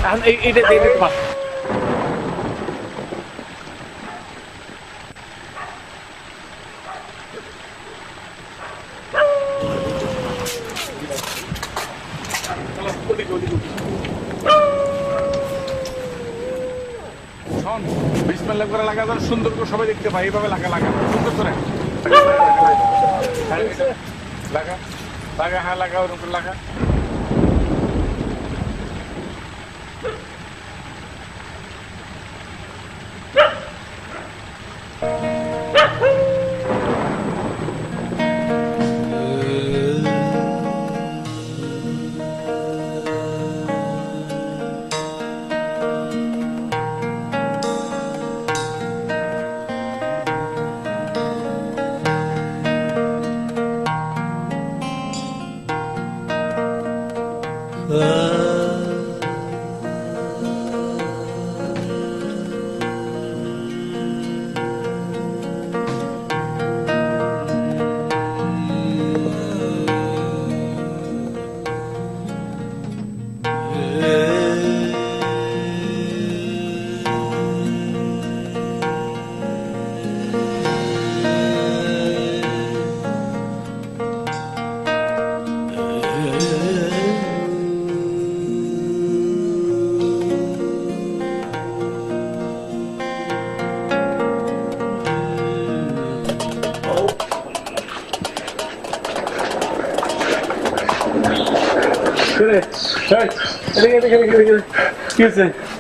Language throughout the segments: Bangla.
এইটা তোমার বিসমিল্লাহ করে লাগা যাবে, সুন্দর করে সবাই দেখতে পাই। এইভাবে লাগা লাগা সুন্দর করে লাগা লাগা, হ্যাঁ লাগা, ওরকম করে লাগা।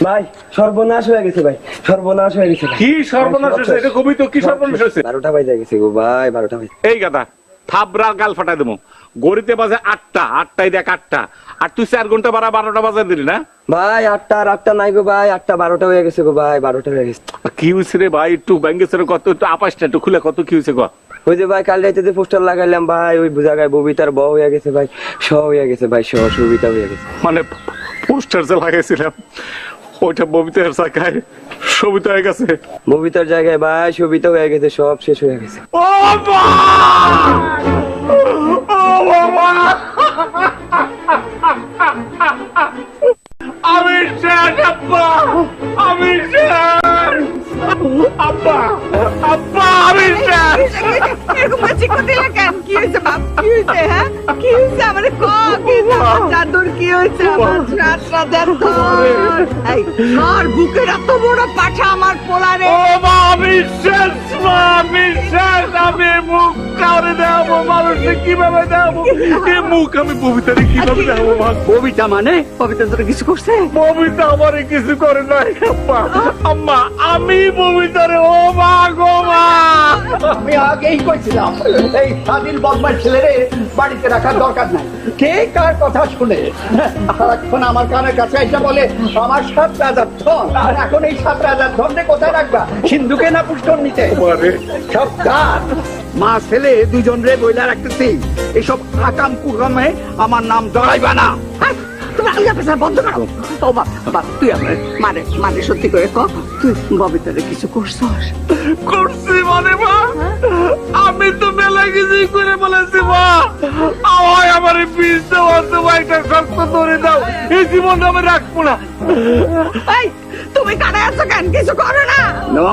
ভাই সর্বনাশ হয়ে গেছে, ভাই সর্বনাশ হয়ে গেছে। কি সর্বনাশ হয়েছে? এটা কবি তো কি সর্বনাশ হয়েছে? 12টা বাজে গেছে গো ভাই, 12টা বাজে। এই গাদা থাবরা গাল ফাটাই দেবো। গড়িতে বাজে 8টা, 8টাই দেখ 8টা, আর তুই 4 ঘন্টা বাড়া 12টা বাজে দিলি না ভাই? 8টা আর 8টা নাই গো ভাই, 8টা 12টা হয়ে গেছে গো ভাই, 12টা হয়ে গেছে। কি হয়েছে রে ভাই? একটু ব্যাঙ্গেশ্বরে কত, একটু আপাসটা একটু খুলে কত কি হয়েছে? ওই যে ভাই কাল রাতে যে পোস্টার লাগাইলাম ভাই, ওই জায়গায় ববিতার বউ হয়ে গেছে ভাই, সব হয়ে গেছে ভাই, সব সুবিধা হয়ে গেছে। মানে পোস্টার যে লাগাইছিলাম ওইটা ববিতার জায়গায় সবিতা হয়ে গেছে। ববিতার জায়গায় ভাই সবিতা হয়ে গেছে, সব শেষ হয়ে গেছে। ও বাবা! ও বাবা! আমি শেষ আব্বা, আমি শেষ আব্বা, আব্বা আমি শেষ। এরকম চিকো দিলে কেন? কি হয়েছে বাপ? কি হয়েছে? হ্যাঁ কি হয়েছে? আমারে ক কি চাদর কি হয়েছে? আমার রাতটা দেখো। এই কার বুকের এত বড় পাঠা আমার পোলারে? ও মা আমি শেষ, মা আমি শেষ। আমি মুখ কাউরে দেবো, মানুষকে কিভাবে দেবো? এই মুখ আমি ববিতারে কিভাবে দেবো? মা ববিতা মানে? ববিতা তোর কিছু করছে? ববিতা আমারে কিছু করে নাই আব্বা, আম্মা আমি ববিতারে। ও মা গো মা, আমি আগেই কইছিলাম এই স্বাধীন বদমাশ ছেলেরে বাড়িতে রাখার দরকার নাই। কে কার কথা শুনে সারাক্ষণ আমার কানের কাছে এসে বলে আমার 7 রাজার ধন। আর এখন এই 7 রাজার ধনকে কোথায় রাখবা? সিন্ধুকে না পুষ্টন নিতে? সব কাজ মা ছেলে দুজন রে বইলা রাখতেছি। এইসব আকাম কুকামে আমার নাম জড়াইবা না। তুমি আলগা পেশা বন্ধ করো। ও বাপ বাপ, তুই আমার মানে মানে সত্যি করে ক, তুই ববিতারে কিছু করছস? করছি মানে মা, আমি তো মেলা কিছুই করে বলেছি মা। আমায় আমার বিষ দেওয়া, তোমার একটা শক্ত ধরে দাও, এই জীবনটা আমি রাখবো না। এই তুমি কানে আছো কেন? কিছু করো না।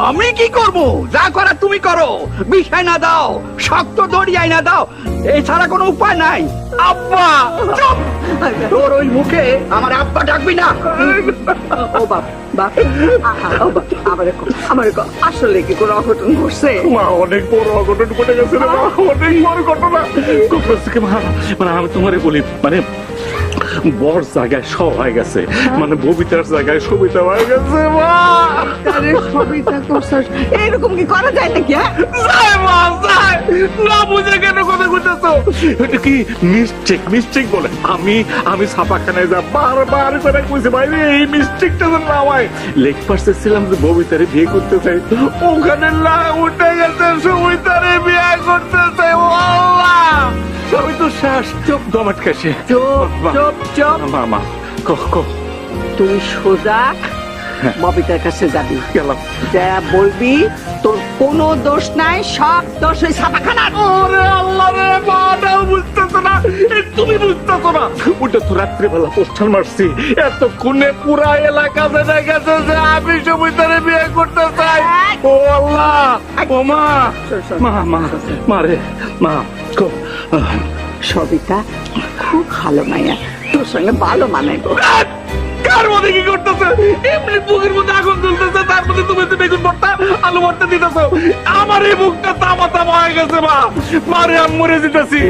আমি কি করব? যা করার তুমি করো। বিষয় না দাও, শক্ত দড়িয়াই না দাও, এছাড়া কোনো উপায় নাই। আব্বা চুপ! তোর ওই মুখে আমার আব্বা ডাকবি না। ও বাপ বাপ, আহা, ও বাপ, আমারে কো, আসলে কি কোনো অঘটন ঘটছে? মা অনেক বড় অঘটন ঘটে গেছে রে মা, অনেক বড় ঘটনা ঘটেছে মা। মানে আমি তোমারে বলি, মানে বর জায়গায় সব হয়ে গেছে, মানে ববিতার জায়গায় সবিতা হয়ে গেছে মা। আরে সবিতা করছস? এরকম কি করা যায় নাকি? হ্যাঁ যাই মা যাই, না বুঝে কেন কথা কইতেছো? এটা কি মিস্টেক? মিস্টেক বলে আমি ছাপাখানায় যা বারবার করে কইছি ভাই রে, এই মিস্টেকটা যেন না হয়। লেগ পার্সে ছিলাম যে ববিতারে বিয়ে করতে চাই, ওখানে না উঠে গেছে সবিতারে বিয়ে করতে চাই। ও আল্লাহ, সবই তো শেষ। চুপ দমাট খাসে। চুপ চুপ চুপ। মামা তুই সোজা ববিতার কাছে যাবি, গেলাম। যা বলবি তোর কোনো দোষ নাই, সব দোষ ওই ছাপাখানার। ওরে আল্লাহ রে, মাটাও বুঝতেছো না, তুমি বুঝতেছো না। ওটা তো রাত্রিবেলা পোস্টার মারছি, এতক্ষণে পুরা এলাকা জেনে গেছে যে আমি সবিতারে বিয়ে করতে চাই। ও আল্লাহ, ও মা, মা মা মা রে, মা সবিতা খুব ভালো মাইয়া, তোর সঙ্গে ভালো মানাইবো। কার মধ্যে কি করতেছে? এমনি বুকের মধ্যে আগুন জ্বলতেছে, তার মধ্যে তুমি তো বেগুন ভর্তা আলু ভর্তা দিতেছো। আমার এই বুকটা তামা তামা হয়ে গেছে মা, মারে আমি মরে যেতেছি।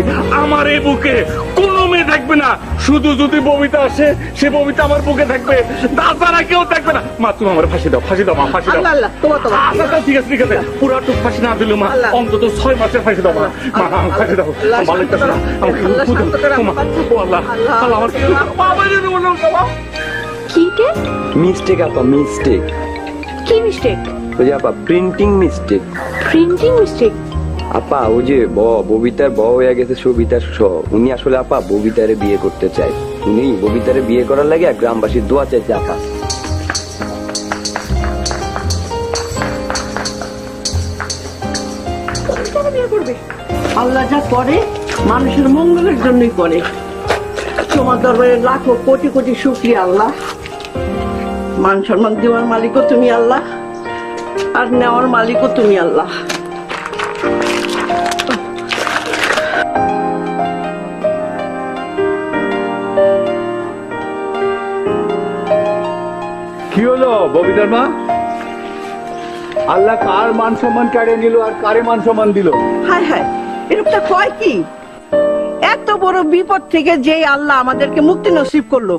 আমার এই বুকে কোনো মেয়ে থাকবে না, শুধু যদি ববিতা আসে, সে ববিতা আমার বুকে থাকবে, তাছাড়া কেউ থাকবে না। মা তুমি আমার ফাঁসি দাও, ফাঁসি দাও মা, ফাঁসি দাও। আল্লাহ আল্লাহ, তোমার তোমার আচ্ছা আচ্ছা, ঠিক আছে ঠিক আছে, পুরাটুক ফাঁসি না দিল মা, আল্লাহ। অন্তত 6 মাসের ফাঁসি দাও মা। মা আমাকে ফাঁসি দাও, আল্লাহ ভালো লাগতেছে না আমাকে। আল্লাহ শান্ত করো, ও মা, ও আল্লাহ, আল্লাহ আমার কি বাবা রে, বলো বাবা। কি কে? মিস্টেক আপা, মিস্টেক। কি মিস্টেক? ওই যে আপা প্রিন্টিং মিস্টেক। Printing mistake? আপা ওই যে ববিতার হয়ে গেছে সবিতার উনি আসলে আপা ববিতারে বিয়ে করতে চায়। উনি ববিতারে বিয়ে করার লাগে গ্রামবাসীর দোয়া চাইছে আপা। আল্লাহ যা করে মানুষের মঙ্গলের জন্যই করে। তোমার দরবারে লাখো কোটি কোটি শুকরিয়া আল্লাহ। মান সম্মান দেওয়ার মালিকও তুমি আল্লাহ, আর নেওয়ার মালিকও তুমি আল্লাহ। কি হলো ববিতার মা? আল্লাহ কার মান সম্মান কেড়ে নিল আর কারে মান সম্মান দিল? হায় হায়, এরকমটা কয় কি? এত বড় বিপদ থেকে যে আল্লাহ আমাদেরকে মুক্তি নসিব করলো,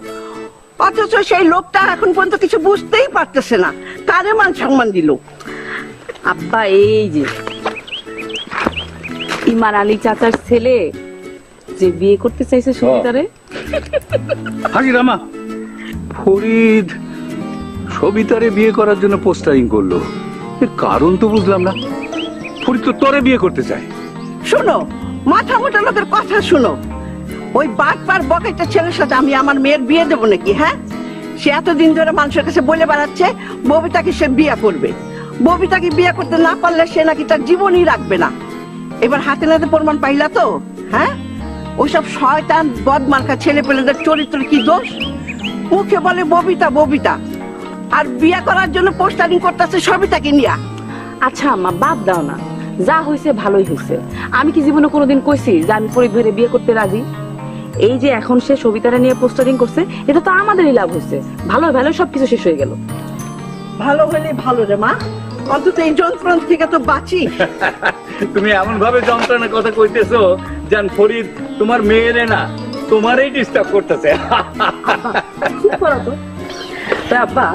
অথচ সেই লোকটা এখন পর্যন্ত কিছু বুঝতেই পারতেছে না কারে মান সম্মান দিল। আব্বা এই যে ইমার আলী চাচার ছেলে যে বিয়ে করতে চাইছে সুবিধারে। হাজি রামা, ফরিদ সবিতারে বিয়ে করার জন্য পোস্টারিং করলো, এর কারণ তো বুঝলাম না। ফরিদ তো তোরে বিয়ে করতে চায়। শোনো, মাথা মোটা লোকের কথা শোনো। ওই বাটপার বকেটটা ছেলের সাথে আমি আমার মেয়ের বিয়ে দেবো নাকি? হ্যাঁ, সে এতদিন ধরে মানুষের কাছে বলে বেড়াচ্ছে ববিতাকে সে বিয়ে করবে। ববিতাকে বিয়ে করতে না পারলে সে নাকি তার জীবনই রাখবে না। এবার হাতে নাতে প্রমাণ পাইলা তো? হ্যাঁ, ওইসব শয়তান বদমার্কা ছেলে পেলেদের চরিত্র কি দোষ? মুখে বলে ববিতা ববিতা, আর বিয়ে করার জন্য পোস্টারিং করতেছে সবিতাকে নিয়া। আচ্ছা আম্মা, বাদ দাও না, যা হয়েছে ভালোই হয়েছে। আমি কি জীবনে কোনোদিন কইছি যে আমি ফরিদ ভাইরে বিয়ে করতে রাজি? এই যে এখন সে সবিতারা নিয়ে পোস্টারিং করছে, এটা তো আমাদেরই লাভ হয়েছে। ভালো ভালো সবকিছু শেষ হয়ে গেল। ভালো হলে ভালো রে মা, অন্তত এই যন্ত্রণা থেকে তো বাঁচি। তুমি এমন ভাবে যন্ত্রণার কথা কইতেছো যেন ফরিদ তোমার মেয়েরে না তোমারই ডিস্টার্ব করতেছে। চুপ করো তো। তা আব্বা,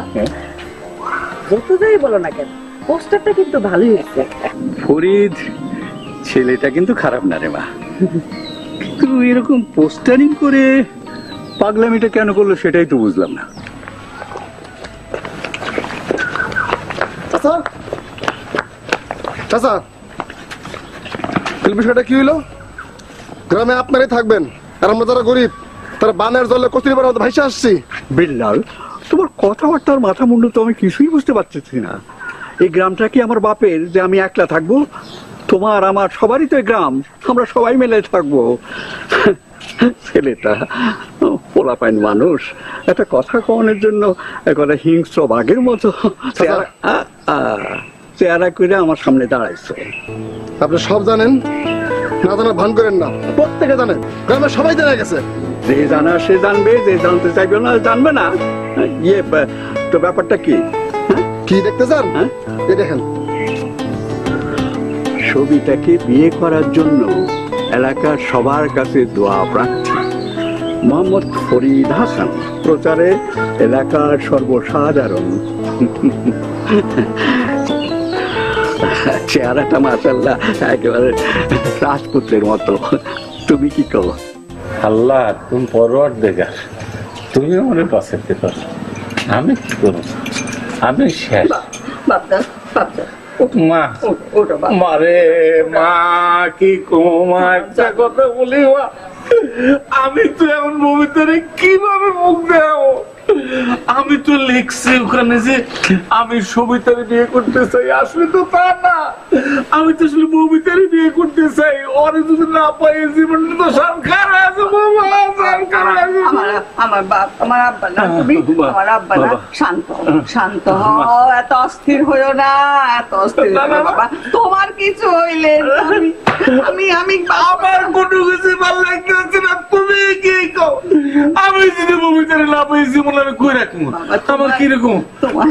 যত যাই বলো না কেন, পোস্টারটা কিন্তু ভালোই হয়েছে। ফরিদ ছেলেটা কিন্তু খারাপ না রে মা, কিন্তু এরকম পোস্টারিং করে পাগলামিটা কেন করলো সেটাই তো বুঝলাম না। চাচা, চাচা, বিষয়টা কি হইলো? গ্রামে আপনারাই থাকবেন, আর আমরা যারা গরিব তারা বানের জলে কচুরিপানার মতো ভাইসে আসছি। বিল্লাল, তোমার কথাবার্তার মাথা মুন্ডু তো আমি কিছুই বুঝতে পারতেছি না। এই গ্রামটা কি আমার বাপের যে আমি একলা থাকবো? তোমার আমার সবারই তো এই গ্রাম, আমরা সবাই মিলে থাকবো। ছেলেটা পোলাপাইন মানুষ, একটা কথা কওয়ানোর জন্য একটা হিংস্র বাঘের মতো চেহারা করে আমার সামনে দাঁড়াইছে। আপনি সব জানেন, না জানার ভান করেন না, প্রত্যেকে জানেন, গ্রামের সবাই জানা গেছে। যে জানা সে জানবে, যে জানতে চাইবে না জানবে না। ইয়ে তো ব্যাপারটা কি? কি দেখতে চান? হ্যাঁ? এই দেখেন, সবিতাকে বিয়ে করার জন্য এলাকার সবার কাছে দোয়া প্রার্থী মোহাম্মদ ফরিদ হাসান, প্রচারে এলাকার সর্বসাধারণ। চেহারাটা মাশাআল্লাহ একেবারে রাজপুত্রের মতো। তুমি কি কও? আল্লাহ তুমি পরওয়ার দেখার, তুমি আমাদের বাঁচাতে পারো, আমি কি করব? আমি শেষ। বাপদা বাপদা, মা ওটা বাপ। মারে, মা কি মা একটা কথা বলি, মা আমি তো এমন ভবিষ্যতে কিভাবে মুখ দেও? আমি তো লিখছি ওখানে যে আমি সবিতারে বিয়ে করতে চাই, আসলে তো তা না। আমি তো আসলে ববিতারে বিয়ে করতে চাই। ওরে যদি না পাই জীবনটা তো সরকার আছে বাবা, সরকার আছে। আমার বাপ, আমার আব্বা না, তুমি আমার আব্বা না। শান্ত শান্ত হও, এত অস্থির হইও না, এত অস্থির হইও না বাবা। তোমার কিছু হইলে আমি আমি আমার কোনো কিছু ভালো লাগতেছে না, তুমি কি কও? আমি যদি ববিতারে না পাই জীবন আমি কই রাখবো? আমার কিরকম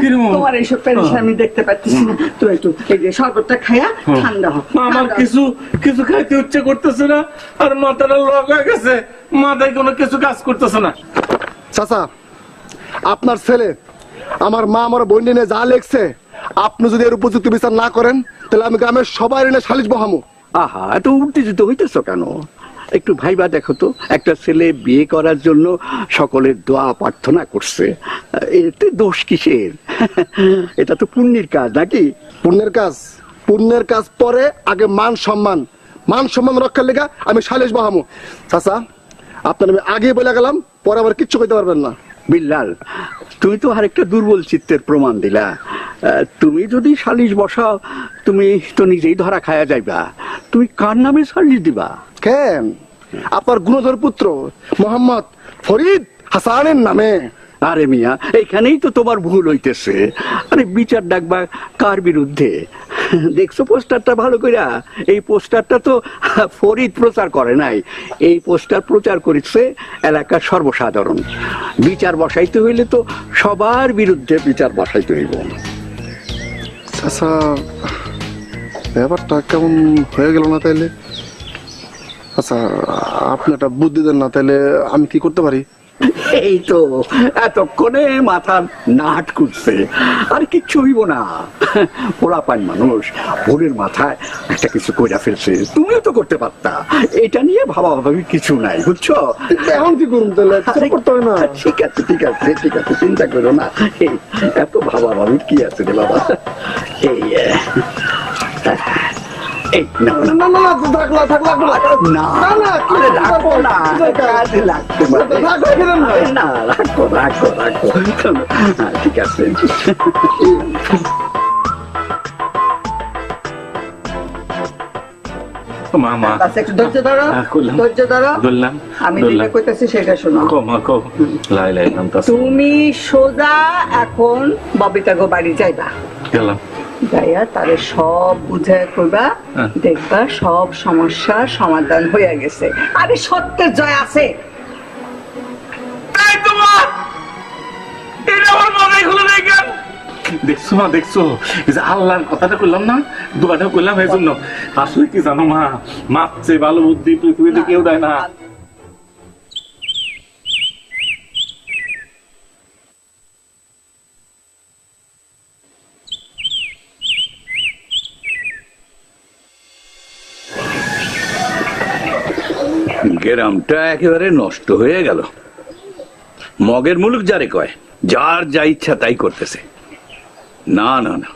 কিরকম তোমার এইসব পেরেশানি আমি দেখতে পাচ্ছি না। তুমি একটু এই যে শরবতটা খাইয়া ঠান্ডা হও। আমার কিছু কিছু খাইতে ইচ্ছে করতেছে না, আর মাথাটা লক হয়ে গেছে, মাথায় কোনো কিছু কাজ করতেছে না। চাচা, আপনার ছেলে আমার মা আমার বোন নিয়ে যা লেখছে, আপনি যদি এর উপযুক্ত বিচার না করেন তাহলে আমি গ্রামের সবাই এনে সালিশ বহামু। আহা, এত উত্তেজিত হইতেছ কেন? একটু ভাইবা দেখো তো, একটা ছেলে বিয়ে করার জন্য সকলের দোয়া প্রার্থনা করছে, এতে দোষ কিসের? এটা তো পুণ্যের কাজ নাকি? পুণ্যের কাজ, পুণ্যের কাজ পরে, আগে মান সম্মান, মান সম্মান রক্ষার লেগা আমি সালিশ বহামু। চাচা, আপনার আমি আগে বলে গেলাম, পরে আবার কিচ্ছু কইতে পারবেন না। বিল্লাল, তুমি তো আরেকটা দুর্বল চিত্তের প্রমাণ দিলা। তুমি যদি সালিশ বসাও, তুমি তো নিজেই ধরা খায়া যাইবা। তুমি কার নামে সালিশ দিবা? কেন? আপনার গুণধর পুত্র মোহাম্মদ ফরিদ হাসানের নামে। আরে মিয়া, এইখানেই তো তোমার ভুল হইতেছে। আরে বিচার ডাকবা কার বিরুদ্ধে? দেখছো পোস্টারটা ভালো কইরা? এই পোস্টারটা তো ফরিদ প্রচার করে নাই, এই পোস্টার প্রচার করেছে এলাকার সর্বসাধারণ। বিচার বসাইতে হইলে তো সবার বিরুদ্ধে বিচার বসাইতে হইব। আচ্ছা, ব্যাপারটা কেমন হয়ে গেল না তাইলে? আচ্ছা, আপনি একটা বুদ্ধি দেন না, তাইলে আমি কি করতে পারি? এই তো এতক্ষণে মাথা নাট করছে, আর কিচ্ছু হইব না। পোড়াপান মানুষ, ভোরের মাথায় একটা কিছু কইরা ফেলছে, তুমিও তো করতে পারতা। এটা নিয়ে ভাবাভাবি কিছু নাই, বুঝছো? এখন কি করুন তাহলে? কিছু করতে হয় না। ঠিক আছে ঠিক আছে ঠিক আছে, চিন্তা করো না। এই এত ভাবাভাবি কি আছে রে বাবা? এই এই না না না না না, থাকলা থাকলা না না না, কি আরে রাখো না, কাজে লাগতে পারে। রাখো, ফেলেন না। না, রাখো রাখো রাখো। হ্যাঁ, ঠিক আছে। মামা আচ্ছা, একটু ধৈর্য ধরো, করলাম। ধৈর্য ধরো। ধরলাম আমি যেটা কইতাছি সেটা শোনো। কমা কো লাই লাই নাম তাস তুমি সোজা এখন ববিতা গো বাড়ি যাইবা, গেলাম। যাইয়া তারে সব বুঝায় কইবা, হ্যাঁ। দেখবা সব সমস্যার সমাধান হইয়া গেছে। আরে সত্যের জয় আছে। তাই তো মা, এটা আমার মাথায় খুলে নেই কেন? দেখছো মা, দেখছো এই যে আল্লাহর কথাটা কইলাম না, দোয়াটা কইলাম এই জন্য। আসলে কি জানো মা, মাপছে ভালো বুদ্ধি পৃথিবীতে কেউ দেয় না। গ্রামটা একেবারে নষ্ট হয়ে গেল। মগের মুলুক যারে কয়, যার যা ইচ্ছা তাই করতেছে। না না না,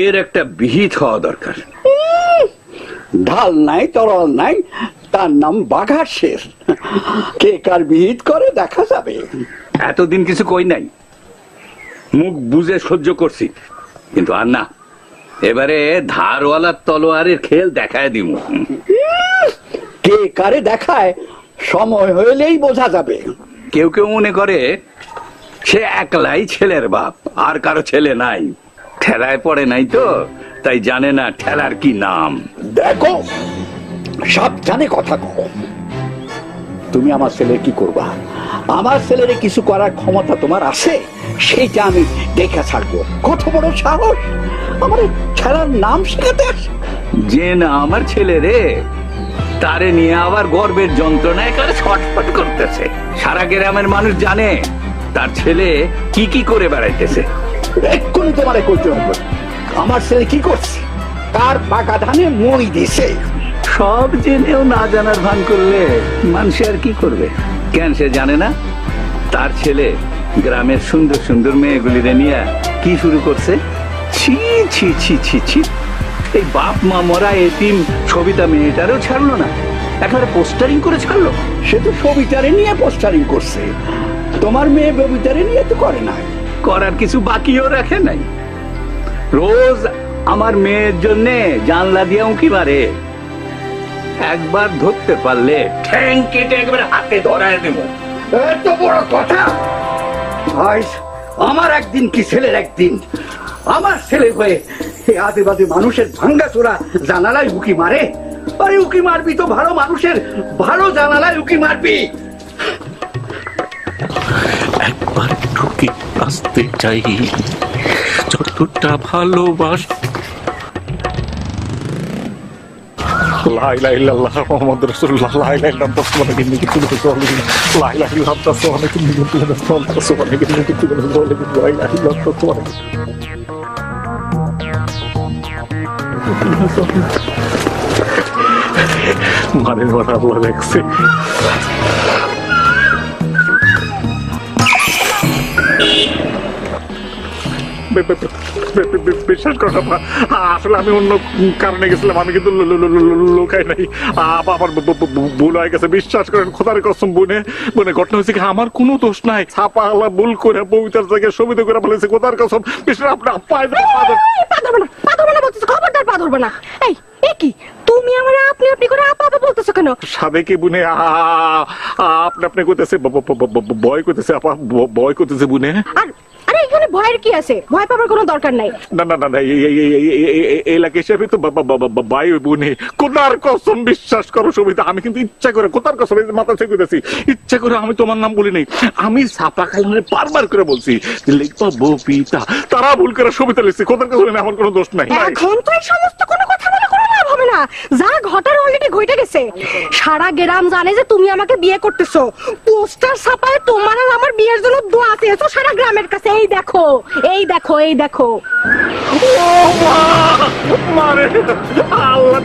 এর একটা বিহিত হওয়া দরকার। ঢাল নাই, তরল নাই, তার নাম বাঘা শের। কে কার বিহিত করে দেখা যাবে। এতদিন কিছু কই নাই, মুখ বুঝে সহ্য করছি, কিন্তু আর না, এবারে ধারওয়ালার তলোয়ারের খেল দেখায় দিব। কে কারে দেখায় সময় হইলেই বোঝা যাবে। কেউ কেউ মনে করে সে একলাই ছেলের বাপ, আর কারো ছেলে নাই। ঠেলায় পড়ে নাই তো, তাই জানে না ঠেলার কি নাম। দেখো, সাবধানে কথা কও। তুমি আমার ছেলে কি করবা? আমার ছেলের কিছু করার ক্ষমতা তোমার আছে, সেইটা আমি দেখা ছাড়বো। কত বড় সাহস, আমার খেলার নাম শেখাতে আসে। যে না আমার ছেলে রে, তারে নিয়ে আবার গর্বের যন্ত্রণায় কারে ছটফট করতেছে। সারা গ্রামের মানুষ জানে তার ছেলে কি কি করে বেড়াইতেছে। এক্ষুনি তোমারে কইতে হবে আমার ছেলে কি করছে, কার পাকা ধানে মই দিছে। সব জেনেও না জানার ভান করলে মানুষ আর কি করবে? কেন সে জানে না তার ছেলে গ্রামের সুন্দর সুন্দর মেয়েগুলিরে নিয়ে কি শুরু করছে? ছি ছি ছি ছি ছি, এই বাপ মা মরা এতিম সবিতা মেয়েটারও ছাড়লো না, একেবারে পোস্টারিং করে ছাড়লো। সে তো সবিতারে নিয়ে পোস্টারিং করছে, তোমার মেয়ে ববিতারে নিয়ে তো করে নাই, করার কিছু বাকিও রাখে নাই। রোজ আমার মেয়ের জন্য জানলা দিয়ে উঁকি মারে, একবার ধরতে পারলে ঠ্যাং কেটে একবার হাতে ধরায় দেবো। এত বড় কথা! ভাই, আমার একদিন কি ছেলের একদিন। আমার ছেলে হয়ে এই আদিবাদী মানুষের ভাঙ্গা চোরা জানালায় উকি মারে। আরে উকি মারবি তো ভালো মানুষের ভালো জানালায় উকি মারবি। একবার ঢুকে আসতে চাই, যতটা ভালোবাস। লা ইলাহা ইল্লাল্লাহ মুহাম্মাদুর রাসূলুল্লাহ, লা ইলাহা ইল্লাল্লাহ সুবহানাকা ইন্নী কুনতু মিনাজ জালিমিন, লা ইলাহা ইল্লাল্লাহ সুবহানাকা ইন্নী কুনতু মিনাজ জালিমিন, সুবহানাকা ইন্নী কুনতু মিনাজ জালিমিন, লা ইলাহা ইল্লাল্লাহ সুবহানাকা। মানে মারা আল্লাহ দেখছে। বিশ্বাস করো না, আসলে আমি অন্য কারণে গেছিলাম, আমি কিন্তু লোকাই নাই। আমার ভুল হয়ে গেছে, বিশ্বাস করেন খোদার কসম। বনে ঘটনা হয়েছে কি, আমার কোনো দোষ নাই। ছাপা আল্লাহ ভুল করে বউটার জায়গায় সবিতা করে বলেছে, খোদার কসম। বিশ্বাস আপনার খবরদার না। এই এ কি তুমি আমার আপনি আপনি করে আপা আপা বলতেছো কেন? সাদে কি বুনে আপনি আপনি করতেছে, ভয় করতেছে, আপা ভয় করতেছে বুনে। আর আরে এখানে ভয়ের কি আছে? ভয় পাবার কোনো দরকার নাই। না না না না, এলাকা হিসেবে তো বাই বুনে। কোথার কসম, বিশ্বাস করো সবিতা, আমি কিন্তু ইচ্ছা করে, কোথার কসম মাথা ছেড়ে দিতেছি, ইচ্ছা করে আমি তোমার নাম বলি নাই। আমি ছাপা কালারে বারবার করে বলছি লিখবা ববিতা, তারা ভুল করে সবিতা লিখছি। কোথার কসম, আমার কোনো দোষ নাই। এখন তো এই সমস্ত কোনো কথা বলে কোনো লাভ হবে না। যা ঘটার অলরেডি ঘটে গেছে। সারা গ্রাম জানে যে তুমি আমাকে বিয়ে করতেছো। পোস্টার ছাপায় তোমার আর আমার বিয়ের জন্য দোয়া চেয়েছো সারা গ্রামের কাছে। এই দেখো এই দেখো এই দেখো। মারে আল্লাহ,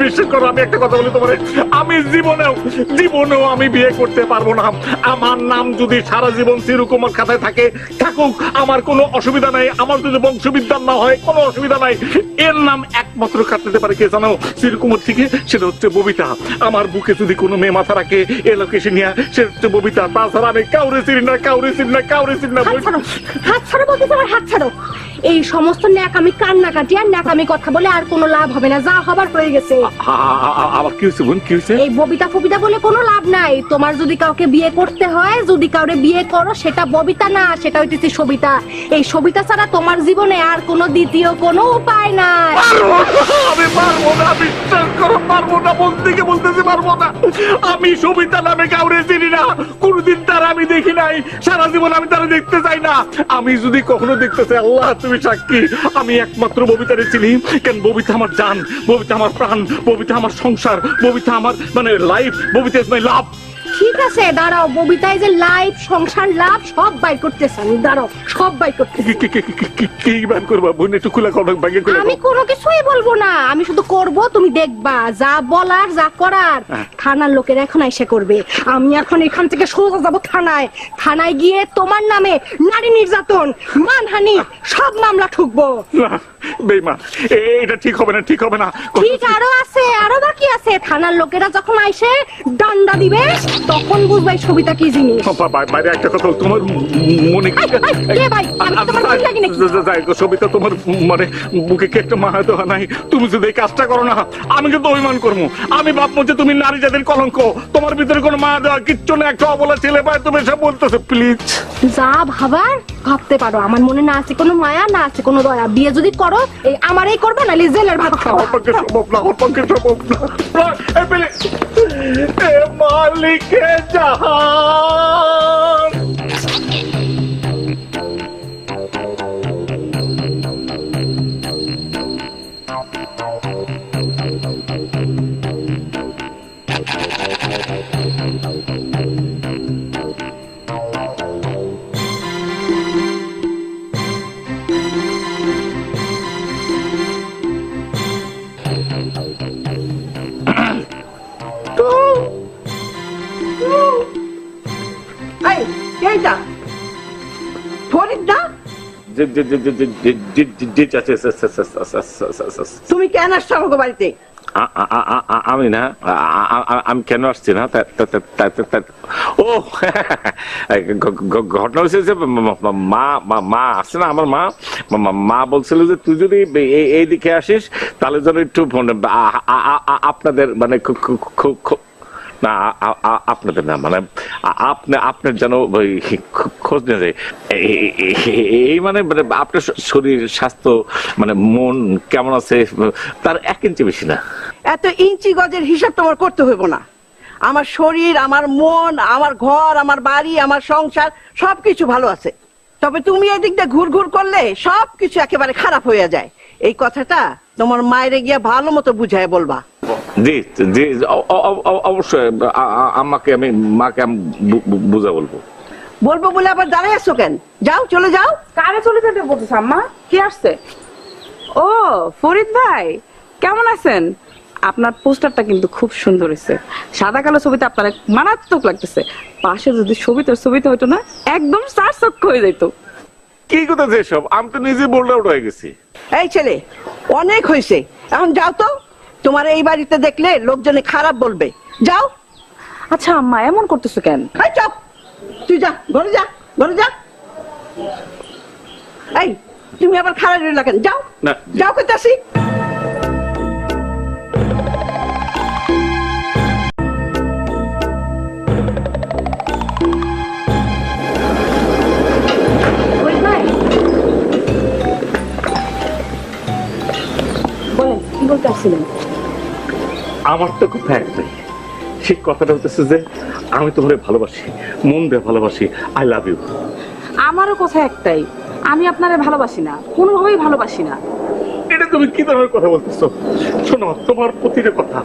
বিশ্বাস করো, আমি একটা কথা বলি তোমারে, আমি জীবনেও আমি বিয়ে করতে পারবো না। আমার নাম যদি সারা জীবন চিরকুমার খাতায় থাকে, থাকুক, আমার কোনো অসুবিধা নাই। আমার যদি বংশবিদ্যান না হয়, কোনো অসুবিধা নাই। এর নাম একমাত্র কাটতে পারে কে জানো? চিরকুমার থেকে, সেটা হচ্ছে ববিতা। আমার বুকে যদি কোনো মেয়ে মাথা রাখে এ লোকেশে নিয়ে, সেটা হচ্ছে ববিতা। তাছাড়া আমি কাউরে চিনি না, কাউরে চিনি না, কাউরে চিনি না। হাত ছাড়ো বলতে তোমার হাত ছাড়ো। এই সমস্ত ন্যাকামি কান্নাকাটি আর ন্যাকামি কথা বলে আর কোনো লাভ হবে না। যা হবার হয়ে গেছে। আবার কি হয়েছে বোন, কি হয়েছে? এই ববিতা ফবিতা বলে কোনো লাভ নাই। তোমার যদি কাউকে বিয়ে করতে হয়, যদি কাউরে বিয়ে করো, সেটা ববিতা না, সেটা হইতেছে সবিতা। এই সবিতা ছাড়া তোমার জীবনে আর কোনো দ্বিতীয় কোনো উপায় নাই। আমি পারবো না, বিশ্বাস করো, পারবো না। বলতেছি পারবো না। আমি সবিতা নামে কাউরে চিনি না, কোনদিন তারা আমি দেখি নাই। সারা জীবন আমি তারা দেখতে চাই না। আমি যদি কখনো দেখতে চাই, আল্লাহ তুমি সাক্ষী, আমি একমাত্র ববিতারে চিনি। কেন, ববিতা আমার জান, ববিতা আমার প্রাণ, ববিতা আমার সংসার, ববিতা আমার মানে লাইফ, ববিতা ইজ মাই লাভ। ঠিক আছে, দাঁড়াও। ববিতায় যে লাইফ, সংসার, লাভ সব বাই করতেছেন। দাঁড়াও, সব বাই করতেছেন। কি বান করবা বোন, একটু খুলে কথা বাইকে খুলে। আমি কোনো কিছুই বলবো না, আমি শুধু করব, তুমি দেখবা। যা বলার যা করার থানার লোকেরা এখন এসে করবে। আমি এখন এখান থেকে সোজা যাবো থানায়। থানায় গিয়ে তোমার নামে নারী নির্যাতন, মানহানি সব মামলা ঠুকবো। বেঈমান, এটা ঠিক হবে না, ঠিক হবে না। ঠিক আরো আছে, আরো বাকি আছে। থানার লোকেরা যখন আইসে ডান্ডা দিবে, তখন বুঝবাই সবিতা কি জিনিস। বাইরে একটা কথা, তোমার মনে সবিতা, তোমার মানে বুকে কি একটা মায়া দেওয়া নাই? তুমি যদি এই কাজটা করো না, আমি কিন্তু অভিমান করবো। আমি ভাববো যে তুমি নারী জাতির কলঙ্ক, তোমার ভিতরে কোনো মায়া দেওয়া কিচ্ছু না। একটা অবলা ছেলে পায়, তুমি সব বলতেছো। প্লিজ যা ভাবার ভাবতে পারো। আমার মনে না আছে কোনো মায়া, না আছে কোনো দয়া। বিয়ে যদি করো, এই আমারই করবে, নাহলে জেলের ভাত খাবো। সম্ভব না, সম্ভব না। মালিকে জাহান, এইটা ফরিদ না? তুমি কেন আসছো আমাকে বাড়িতে? আমি না আমি কেন আসছি না ও ঘটনা হয়েছে যে মা আসছে না, আমার মা বলছিল যে তুই যদি এইদিকে আসিস তাহলে যেন একটু আপনাদের মানে না আপনাদের না মানে আপনার যেন খোঁজ নিয়ে যায় এই মানে আপনার শরীর স্বাস্থ্য মানে মন কেমন আছে তার 1 ইঞ্চি বেশি না। এত ইঞ্চি গজের হিসাব তোমার করতে হইব না। আমার শরীর, আমার মন, আমার ঘর, আমার বাড়ি, আমার সংসার সবকিছু ভালো আছে। তবে তুমি এদিক দিয়ে ঘুর করলে সবকিছু একেবারে খারাপ হয়ে যায়। এই কথাটা তোমার মায়েরে গিয়া ভালো মতো বুঝায় বলবা। জি জি অবশ্যই আমাকে আমি মাকে আমি বুঝা বলবো বলে আবার দাঁড়ায় আছো কেন? যাও, চলে যাও। কারে চলে যেতে বলতেছ আম্মা? কি আসছে? ও ফরিদ ভাই, কেমন আছেন? আপনার পোস্টারটা কিন্তু খুব সুন্দর হয়েছে। সাদা কালো ছবিতে আপনার মারাত্মক লাগতেছে। পাশে যদি ছবিতে হইতো না, একদম সার্থক হয়ে যেত। কি কথা যেসব, আমি তো নিজে বোল্ড আউট হয়ে গেছি। এই ছেলে, অনেক হয়েছে, এখন যাও তো। তোমার এই বাড়িতে দেখলে লোকজনে খারাপ বলবে। যাও। আচ্ছা আম্মা, এমন করতেছো কেন? চপ, তুই যা, ঘরে যা, ঘরে যা। এই তুমি আবার খারাপ রইলা কেন? যাও না, যাও কইতাছি। বলেন, কি বলতে আসছিলেন? আমার তো কথা একটাই, সেই কথাটা হচ্ছে যে আমি তোমারে ভালোবাসি, মন দিয়ে ভালোবাসি। I love you. আমারও কথা একটাই, আমি আপনারে ভালোবাসি না, কোনোভাবেই ভালোবাসি না। এটা তুমি কি ধরনের কথা বলতেছো? শোনো, তোমার প্রতিটা কথা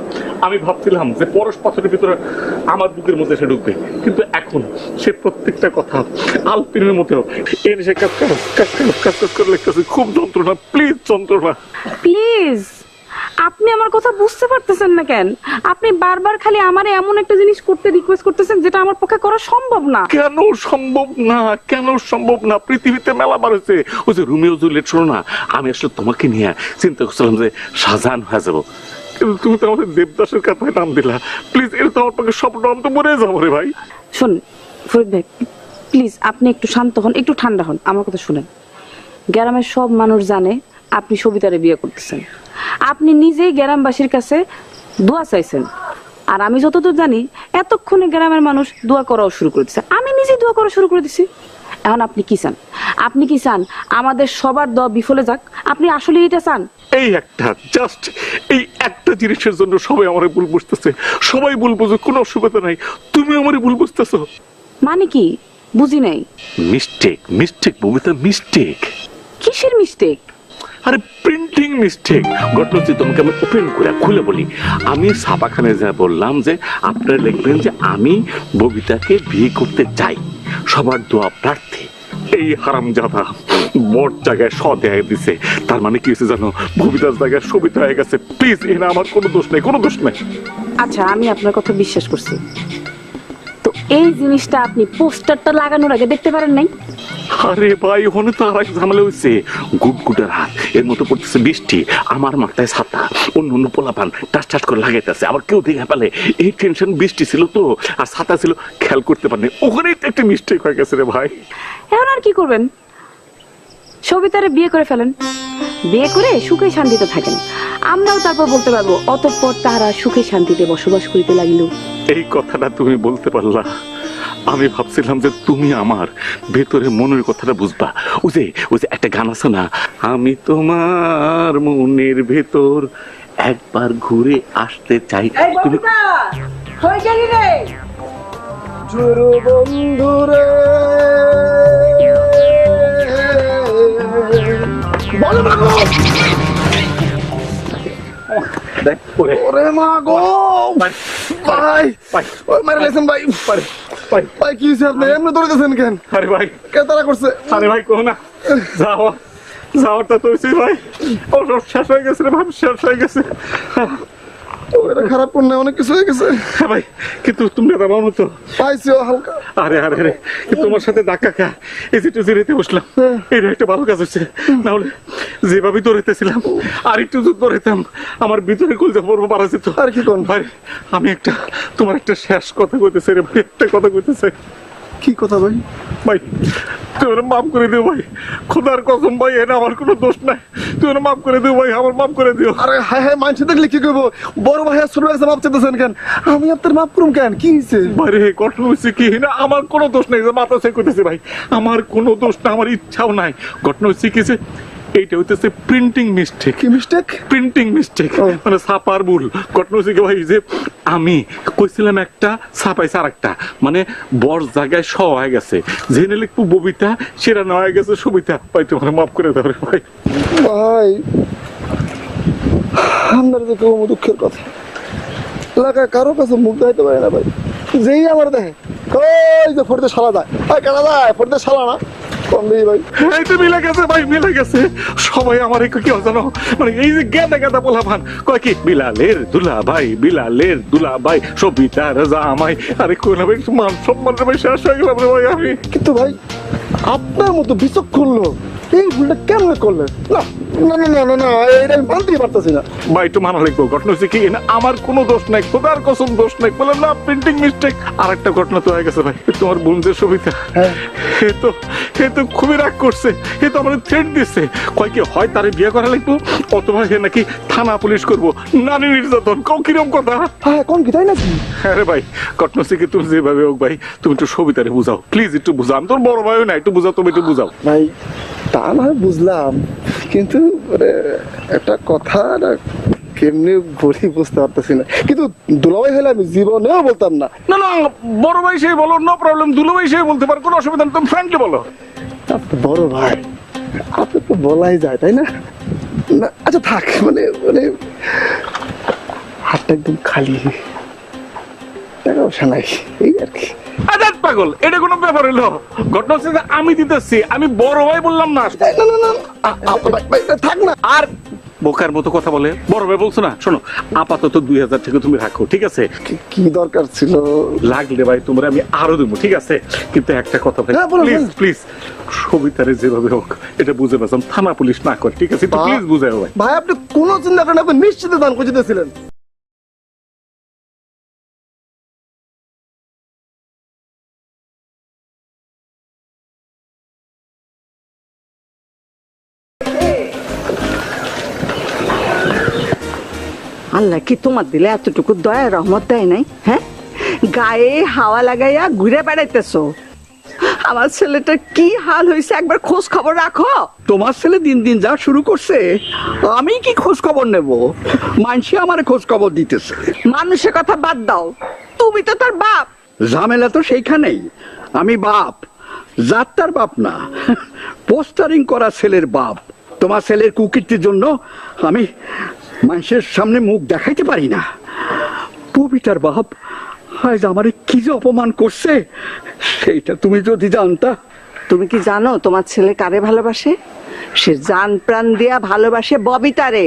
আমি ভাবছিলাম যে পরশ পাথরের ভিতরে আমার বুকের মধ্যে সে ঢুকবে, কিন্তু এখন সে প্রত্যেকটা কথা আলপিনের মতো এনে সে কাজ করে লিখতেছে। খুব যন্ত্রণা, প্লিজ যন্ত্রণা। প্লিজ, আপনি আমার কথা বুঝতে পারতেছেন না কেন? আপনি বারবার খালি আমারে এমন একটা জিনিস করতে রিকোয়েস্ট করতেছেন যেটা আমার পক্ষে করা সম্ভব না। কেন সম্ভব না? কেন সম্ভব না? পৃথিবীতে মেলা বার হয়েছে। ওই যে রোমিও জুলিয়েট, শোনো না, আমি আসলে তোমাকে নিয়ে চিন্তা করছিলাম যে শাহজাহান হয়ে যাবো, কিন্তু তুমি তো আমাদের দেবদাসের কথায় নাম দিলা। প্লিজ, এটা তো আমার পক্ষে স্বপ্ন, আমি তো মরে যাবো রে ভাই। শোন ফরিদ ভাই, প্লিজ আপনি একটু শান্ত হন, একটু ঠান্ডা হন, আমার কথা শুনেন। গ্রামের সব মানুষ জানে আপনি সবিতারে বিয়ে করতেছেন। আপনি নিজেই গ্রামবাসীর কাছে দোয়া চাইছেন, আর আমি যতদূর জানি এতক্ষণে গ্রামের মানুষ দোয়া করাও শুরু করে দিচ্ছে। আমি নিজেই দোয়া করা শুরু করে দিছি। এখন আপনি কি চান? আপনি কি চান আমাদের সবার দোয়া বিফলে যাক? আপনি আসলে এটা চান? এই একটা জাস্ট এই একটা জিনিসের জন্য সবাই আমারে ভুল বুঝতেছে। সবাই ভুল বুঝে, কোনো অসুবিধা নাই, তুমি আমারে ভুল বুঝতেছো। মানে কি বুঝি নাই? Mistake Babita, mistake. কিসের মিস্টেক? আরে প্রিন্টিং মিস্টেক। ঘটনা হচ্ছে, তোমাকে আমি ওপেন করে খুলে বলি, আমি ছাপাখানে যা বললাম যে আপনারা লিখবেন যে আমি ববিতাকে বিয়ে করতে চাই, সবার দোয়া প্রার্থী। এই হারামজাদা বড় জায়গায় দেয়া দিছে। তার মানে কি হয়েছে জানো? ববিতার জায়গায় সবিতা হয়ে গেছে। প্লিজ, এখানে আমার কোনো দোষ নেই, কোনো দোষ নেই। আচ্ছা, আমি আপনার কথা বিশ্বাস করছি, তো এই জিনিসটা আপনি পোস্টারটা লাগানোর আগে দেখতে পারেন নাই? আরে ভাই, ওখানে তো আর এক ঝামেলা হয়েছে। গুটগুটের হাত, এর মতো পড়তেছে বৃষ্টি, আমার মাথায় ছাতা, অন্য পোলাপান টাস করে লাগাইতেছে, আবার কেউ দেখে পেলে। এই টেনশন, বৃষ্টি ছিল তো আর ছাতা ছিল, খেয়াল করতে পারেনি। ওখানেই তো একটা মিস্টেক হয়ে গেছে রে ভাই। এখন আর কি করবেন? সবিতারে বিয়ে করে ফেলেন, বিয়ে করে সুখে শান্তিতে থাকেন। আমরাও তারপর বলতে পারবো অতঃপর তারা সুখে শান্তিতে বসবাস করিতে লাগিল। এই কথাটা তুমি বলতে পারলা। আমি ভাবছিলাম যে তুমি আমার ভেতরে মনের কথাটা বুঝবা। ওই যে একটা গান আছে না, আমি তোমার মনের ভেতর একবার ঘুরে আসতে চাই। তুমি হয়ে গেলি রে ঝুরু বন্ধুরে বলো না গো। ওরে মা গো, ভাই ওই মারে লেছেন ভাই। ভাই কি হয়েছে? আপনি এমনি দৌড়েছেন কেন? আরে ভাই, কে তারা করছে? আরে ভাই, কো না, যাওয়ারটা তো হয়েছে ভাই। ও সব শেষ হয়ে গেছে রে ভাই, শেষ হয়ে গেছে। এটা খারাপ কোন অনেক কিছু হয়ে গেছে। হ্যাঁ ভাই, কিন্তু তুমি দাদা বানো তো পাইছিও হালকা। আরে আরে আরে, তোমার সাথে ধাক্কা খা এই যে জিরেতে বসলাম, এটা একটা ভালো কাজ হচ্ছে। না হলে যেভাবে দৌড়াইতেছিলাম আর একটু যদি দৌড়াইতাম আমার ভিতরে কলজা পড়বো পারা যেত। আর কি কোন ভাই, আমি একটা তোমার একটা শেষ কথা কইতেছি রে ভাই, একটা কথা কইতেছি কি কথা ভাই? ভাই। তুই ওরা মাফ করে দিও ভাই, খোদার কসম ভাই, এটা আমার কোনো দোষ নাই। তুই ওরা মাফ করে দিও ভাই, আমার মাফ করে দিও। আরে হায় হায়, মানুষ দেখলে কি করবো? বড় ভাই আর ছোট ভাই মাপ চাইতেছেন কেন? আমি আপনার মাপ করুম কেন? কি হয়েছে? বাইরে কঠোর হয়েছে কি না, আমার কোনো দোষ নেই, যে মাথা সে করতেছে ভাই, আমার কোনো দোষ না, আমার ইচ্ছাও নাই। ঘটনা হচ্ছে কি যে এইটা হইতেছে প্রিন্টিং মিস্টেক। কি মিস্টেক? প্রিন্টিং মিস্টেক, মানে ছাপার ভুল। ঘটনা হচ্ছে কি ভাই, যে আমি কইছিলাম একটা, ছাপাইছে আর একটা, মানে বর জায়গায় স হয়ে গেছে, জেনে লিখবো ববিতা, সেটা না হয়ে গেছে সবিতা। ভাই তোমার মাফ করে দেবে ভাই। ভাই আপনার যে কেউ দুঃখের কথা এলাকায় কারো কাছে মুখ দেখাইতে পারে না ভাই। যেই আমার দেখে কই যে ফোরতে শালা যায়, ওই কেনা যায় ফোরতে শালা না কম দিই ভাই। এই তো মিলে গেছে ভাই, মিলে গেছে। সবাই আমার কি জানো, মানে এই যে গেদা গেদা বলা ভান কয় কি, বিলালের দুলা ভাই, বিলালের দুলা ভাই, সবিতার জামাই। আরে কোন ভাই, মান সম্মান ভাই শেষ হয়ে গেলাম রে ভাই আমি। কিন্তু ভাই আপনার মতো বিচক্ষণ লোক এই ভুলটা কেন করলেন? না না না না না না, এটা আমি মানতেই পারতেছি না ভাই। একটু মানা লাগবো। ঘটনা হচ্ছে কি না, আমার কোনো দোষ নাই, খোদার কসম দোষ নাই। বললাম না প্রিন্টিং মিস্টেক। আর একটা ঘটনা তো হয়ে গেছে ভাই, তোমার বোন যে সবিতা, এ তো খুবই রাগ করছে। এ তো আমাদের থ্রেট দিচ্ছে, কয় কি হয় তারে বিয়ে করা লাগবো, অথবা হে নাকি থানা পুলিশ করবো, নারী নির্যাতন। কও কিরম কথা? হ্যাঁ কোন কি তাই নাকি? আরে ভাই, ঘটনা হচ্ছে কি, তুমি যেভাবে হোক ভাই, তুমি একটু সবিতারে বুঝাও প্লিজ, একটু বুঝাও। আমি তোর বড় ভাইও না, একটু বুঝাও, তুমি একটু বুঝাও ভাই। তা না হয় বুঝলাম, কিন্তু একটা কথা না কেমনি বলি বুঝতে পারতেছি না। কিন্তু দুলাভাই হলে আমি জীবনেও বলতাম না। না না, বড় ভাই সে বলো, নো প্রবলেম। দুলো ভাই সে বলতে পারে, কোনো অসুবিধা নেই, তুমি ফ্র্যাঙ্কলি বলো। আপনি বড় ভাই, আপনি তো বলাই যায় তাই না? না আচ্ছা থাক, মানে মানে হাতটা একদম খালি, টাকা পয়সা নাই, এই আর কি। আজাদ পাগল, এটা কোনো ব্যাপার হলো? ঘটনা হচ্ছে যে আমি দিতেছি, আমি বড় ভাই বললাম না। না না না, ভাই, থাক না। আর বোকার মতো কথা বলে, বড় ভাই বলছো না। শোনো, আপাতত 2000 থেকে তুমি রাখো, ঠিক আছে? কি দরকার ছিল? লাগলে ভাই তোমরা আমি আরো দেবো, ঠিক আছে? কিন্তু একটা কথা ভাই, হ্যাঁ, বলো, প্লিজ বলো। প্লিজ, সবিতারে যেভাবে হোক এটা বুঝে পেছাম, থানা পুলিশ না করে, ঠিক আছে? প্লিজ বুঝাই ভাই। ভাই আপনি কোনো চিন্তা করেন, আপনি নিশ্চিত দান করে দিতেছিলেন। আল্লাহ কি তোমার দিলে এতটুকু দয়া রহমত দেয় নাই? হ্যাঁ, গায়ে হাওয়া লাগাইয়া ঘুরে বেড়াইতেছো। আমার ছেলেটা কি হাল হয়েছে একবার খোঁজ খবর রাখো। তোমার ছেলে দিন দিন যা শুরু করছে, আমি কি খোঁজ খবর নেব? মানসি আমার খোঁজ খবর দিতেছে। মানুষের কথা বাদ দাও, তুমি তো তার বাপ। ঝামেলা তো সেইখানেই। আমি বাপ, যাত্রার বাপ না, পোস্টারিং করা ছেলের বাপ। তোমার ছেলের কুকীর্তির জন্য আমি মানুষের সামনে মুখ দেখাইতে পারি না। পবিতার বাপ আজ আমারে কি যে অপমান করছে, সেইটা তুমি যদি জানতা। তুমি কি জানো তোমার ছেলে কারে ভালোবাসে? সে জান প্রাণ দিয়া ভালোবাসে ববিতারে।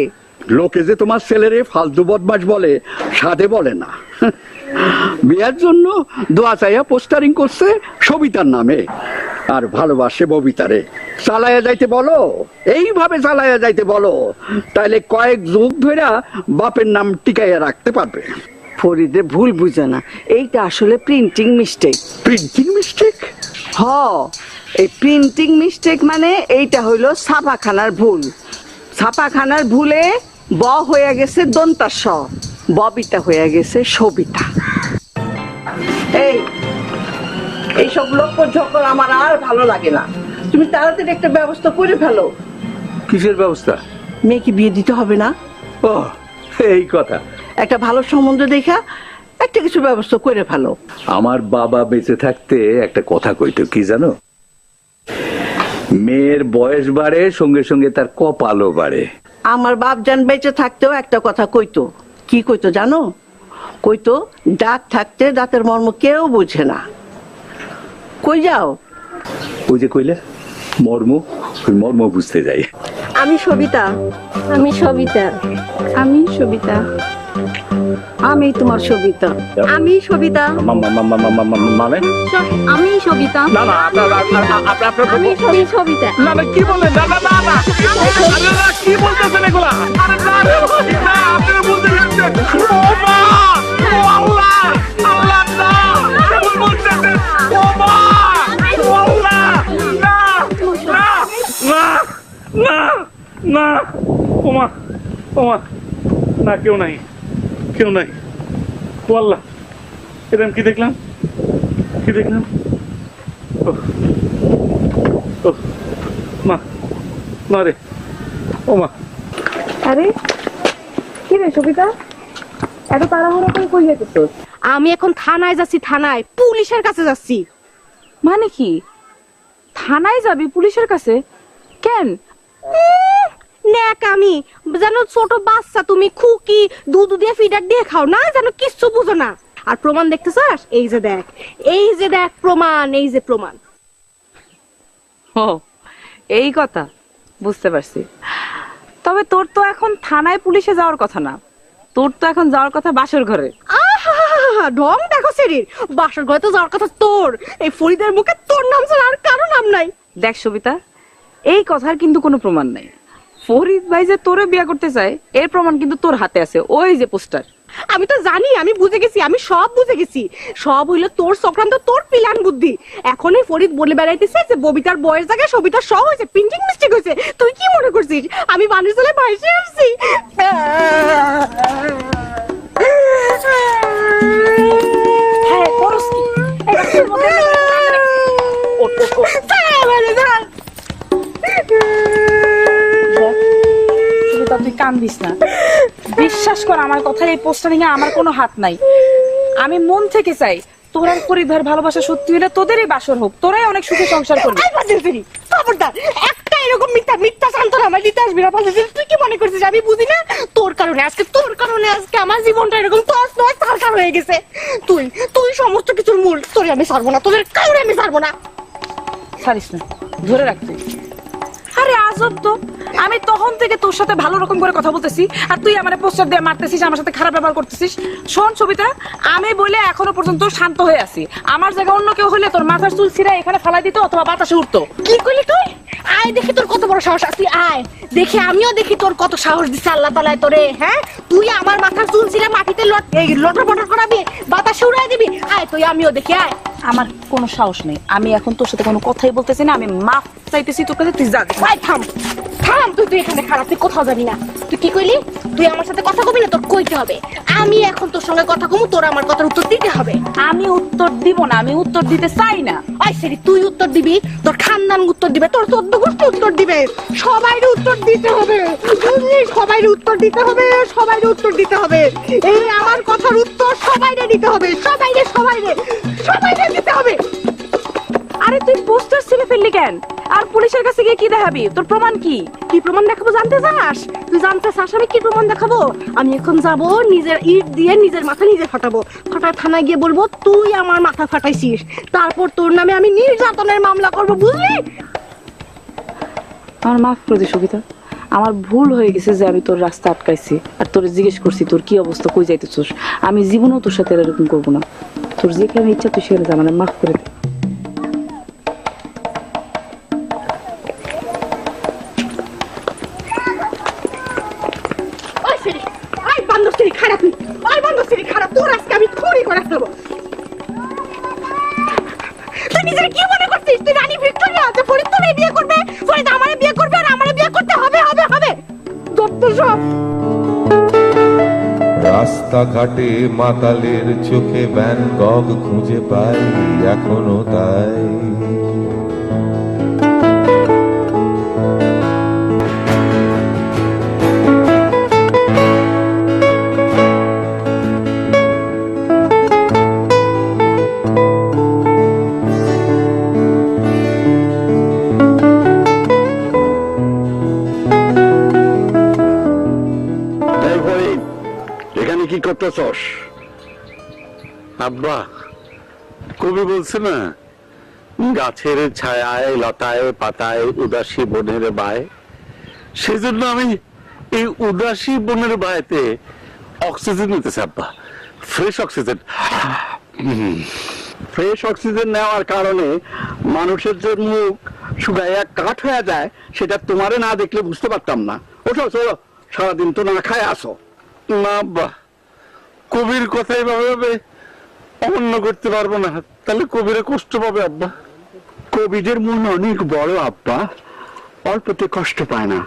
লোকে যে তোমার ছেলেরে ফালতু বদমাশ বলে, সাধে বলে না। বিয়ার জন্য দোয়া চাইয়া পোস্টারিং করছে সবিতার নামে, আর ভালোবাসে ববিতারে। চালাইয়া যাইতে বলো, এইভাবে চালাইয়া যাইতে বলো, তাইলে কয়েক যুগ ধরে বাপের নাম টিকাইয়া রাখতে পারবে। ফরিদে ভুল বুঝে না, এইটা আসলে প্রিন্টিং মিস্টেক। Printing mistake? হ, এই প্রিন্টিং মিস্টেক মানে এইটা হইল ছাপাখানার ভুল। ছাপাখানার ভুলে ব হয়ে গেছে দন্তার স, ববিতা হয়ে গেছে সবিতা। এইসব লোক ঝকর আমার আর ভালো লাগে না। তুমি তাড়াতাড়ি একটা ব্যবস্থা করে ফেলো। কিসের ব্যবস্থা? মেয়েকে বিয়ে দিতে হবে না? ও, এই কথা। একটা ভালো সম্বন্ধ দেখা একটা কিছু ব্যবস্থা করে ফেলো। আমার বাবা বেঁচে থাকতে একটা কথা কইতো, কি জানো? মেয়ের বয়স বাড়ে, সঙ্গে সঙ্গে তার কপালও বাড়ে। আমার বাপ জান বেঁচে থাকতেও একটা কথা কইতো। কি কইতো জানো? কইতো দাঁত থাকতে দাঁতের মর্ম কেউ বোঝে না। কই যাও? ওই যে কইলে মর্ম, ওই মর্ম বুঝতে যাই। আমি সবিতা। আমি তোমার সবিতা। আমি সবিতা। মানে আমি সবিতা। না না আপনার সবিতা। না না কি বলেন? না না না না আরে না কি বলতেছেন এগুলা? আরে না না আপনারা বলতে যাচ্ছেন। ও মা! ও আল্লাহ! আল্লাহ না! কেমন বলতেছেন? ও মা! ও আল্লাহ! না! না! না! না! না! ও মা! ও মা! না কেউ নাই। কেউ নাই। ও আল্লাহ! এরকম কি দেখলাম? কি দেখলাম? ও মা মা রে ও মা আরে কি রে সবিতা, এত তাড়াহুড়ো করে কই যেতেছস? আমি এখন থানায় যাচ্ছি, থানায় পুলিশের কাছে যাচ্ছি। মানে কি থানায় যাবি পুলিশের কাছে? কেন? নেক আমি জানো ছোট বাচ্চা তুমি, খুকি দুধ দিয়ে ফিডার দিয়ে খাও না, জানো কিচ্ছু বুঝো না। আর প্রমাণ দেখতে চাস? এই যে দেখ, এই যে দেখ প্রমাণ, এই যে প্রমাণ। ও এই কথা, বুঝতে পারছি। তবে তোর তো এখন থানায় পুলিশে যাওয়ার কথা না, তোর তো এখন যাওয়ার কথা বাসর ঘরে। আহা ঢং দেখো শরীর, বাসর ঘরে তো যাওয়ার কথা তোর। এই ফরিদের মুখে তোর নাম ছাড়া আর কারো নাম নাই। দেখ সবিতা, এই কথার কিন্তু কোনো প্রমাণ নাই। ফরিদ ভাই যে তোরে বিয়ে করতে চায় এর প্রমাণ কিন্তু তোর হাতে আছে, ওই যে পোস্টার। আমি তো জানি, আমি বুঝে গেছি, আমি সব বুঝে গেছি। সব হইলো তোর চক্রান্ত, তোর প্ল্যান বুদ্ধি। এখন এই ফরিদ বলে বেড়াইতেছে যে ববিতার বয়স জায়গায় সবিতার সহ হয়েছে, প্রিন্টিং মিস্টেক হয়েছে। তুই কি মনে করছিস আমি বানিয়ে চলে ভাইসে আসছি? হ্যাঁ করস কি? তুই কান্দিস না, বিশ্বাস কর আমার কথা, এই পোস্টারিং এ আমার কোনো হাত নাই। আমি মন থেকে চাই তোর আর পরিবার ভালোবাসা সত্যি হলে তোদেরই বাসর হোক, তোরাই অনেক সুখে সংসার করবি। খবরদার একটা এরকম মিথ্যা মিথ্যা শান্তনা আমার দিতে আসবি না। তুই কি মনে করছিস আমি বুঝি না? তোর কারণে আজকে আমার জীবনটা এরকম তস নয় তার হয়ে গেছে। তুই তুই সমস্ত কিছুর মূল। তোরে আমি ছাড়বো না, তোদের কারণে আমি ছাড়বো না। ছাড়িস না, ধরে রাখতে। আরে আজব তো, আমি তখন থেকে তোর সাথে ভালো রকম করে কথা বলতেছি আর তুই আমার পোস্টার দিয়ে মারতেছিস, আমার সাথে খারাপ ব্যবহার করতেছিস। শোন সবিতা, আমি বলে এখনো পর্যন্ত শান্ত হয়ে আছি। আমার জায়গায় অন্য কেউ হলে তোর মাথার চুল ছিঁড়ে এখানে ফালাই দিত অথবা বাতাসে উঠতো। কি করলি তুই? আয় দেখি তোর কত বড় সাহস। তুই আয় দেখি, আমিও দেখি তোর কত সাহস দিচ্ছে আল্লাহ তাআলা তোরে। হ্যাঁ তুই আমার মাথার চুল ছিঁড়ে মাটিতে লটর পটর করাবি, বাতাসে উড়াই দিবি। আয় তুই, আমিও দেখি আয়। আমার কোনো সাহস নেই, আমি এখন তোর সাথে কোনো কথাই বলতেছি না, আমি মাফ চাইতেছি তোর কাছে, তুই যা। ভাই থাম থাম, তুই এখানে খারাপ, তুই কোথাও যাবি না। তুই কি কইলি? তুই আমার সাথে কথা কবি না, তোর কইতে হবে। আমি এখন তোর সঙ্গে কথা কমু, তোর আমার কথার উত্তর দিতে হবে। আমি উত্তর দিব না, আমি উত্তর দিতে চাই না। আই সেরি, তুই উত্তর দিবি, তোর খানদান উত্তর দিবে, তোর 14 গোষ্ঠী উত্তর দিবে। সবাইরে উত্তর দিতে হবে, বুঝলি? সবাইরে উত্তর দিতে হবে, সবাইরে উত্তর দিতে হবে। এই আমার কথার উত্তর সবাইরে দিতে হবে, সবাইরে সবাইরে সবাইরে দিতে হবে। আরে তুই পোস্টার ছিঁড়ে ফেললি কেন? আর পুলিশের কাছে গিয়ে কি দেখাবি? তোর প্রমাণ কি? কি প্রমাণ দেখাবো জানতে চাস? তুই জানতে চাস আমি কি প্রমাণ দেখাবো? আমি এখন যাব নিজের ইট দিয়ে নিজের মাথা নিজে ফাটাবো। ফাটায় থানায় গিয়ে বলবো তুই আমার মাথা ফাটাইছিস। তারপর তোর নামে আমি নির্যাতনের মামলা করব, বুঝলি? আমার মাফ করে দে সবিতা, আমার ভুল হয়ে গেছে যে আমি তোর রাস্তা আটকাইছি আর তোর জিজ্ঞেস করছি তোর কি অবস্থা, কই যাইতেছিস। আমি জীবনেও তোর সাথে এরকম করবো না। তোর যেখানে ইচ্ছা তুই সেখানে যা, মানে মাফ করে দে। খারাপ, তোর আজকে আমি থুড়ি করে দেবো। তুই নিজের কি মনে করছিস? তুই রানী ভিক্টোরিয়া, যে ফরিদ তোরে বিয়ে করবে, ফরিদ আমারে বিয়ে করবে আর আমারে বিয়ে করতে হবে হবে হবে। যত সব রাস্তাঘাটে মাতালের চোখে ভ্যান গগ খুঁজে পাই এখনো তাই। এখানে কি করতেছস? আব্বা, কবি বলছে না, গাছের ছায়ায় লতায় পাতায় উদাসী বনের বায়। সেজন্য আমি এই উদাসী বনের বায়তে অক্সিজেন নিতেছে আব্বা, ফ্রেশ অক্সিজেন। ফ্রেশ অক্সিজেন নেওয়ার কারণে মানুষের যে মুখ শুকায় এক কাঠ হয়ে যায়, সেটা তোমারে না দেখলে বুঝতে পারতাম না। ওঠো চলো, সারাদিন তো না খায় আসো। না আব্বা, কবির কথা এইভাবে ভাবে অমান্য করতে পারবো না, তাহলে কবিরে কষ্ট পাবে আব্বা। কবিদের মন অনেক বড় আব্বা, অল্পতে কষ্ট পায় না।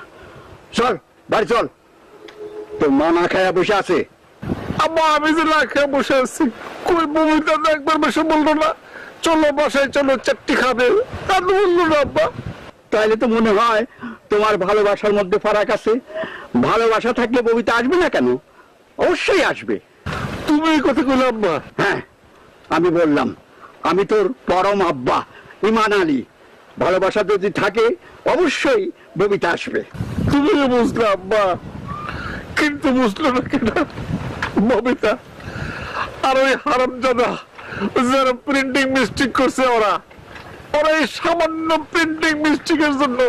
চল বাড়ি চল, তোর মা না খায়া বসে আছে। আব্বা আমি যে না খেয়ে বসে আছি, কই বমিটা তো একবার বসে বললো না চলো বাসায় চলো চারটি খাবে, তা তো বললো না আব্বা। তাইলে তো মনে হয় তোমার ভালোবাসার মধ্যে ফারাক আছে। ভালোবাসা থাকলে ববিতা আসবে না কেন? অবশ্যই আসবে। তুমি এই কথা কইলে আব্বা? হ্যাঁ, আমি বললাম, আমি তোর পরম আব্বা ইমান আলী। ভালোবাসা যদি থাকে অবশ্যই ববিতা আসবে। তুমি বুঝলে আব্বা, কিন্তু বুঝলো না কেন ববিতা আর ওই হারামজাদা যারা প্রিন্টিং মিস্টেক করছে, ওরা এই সামান্য প্রিন্টিং মিস্টেকের জন্য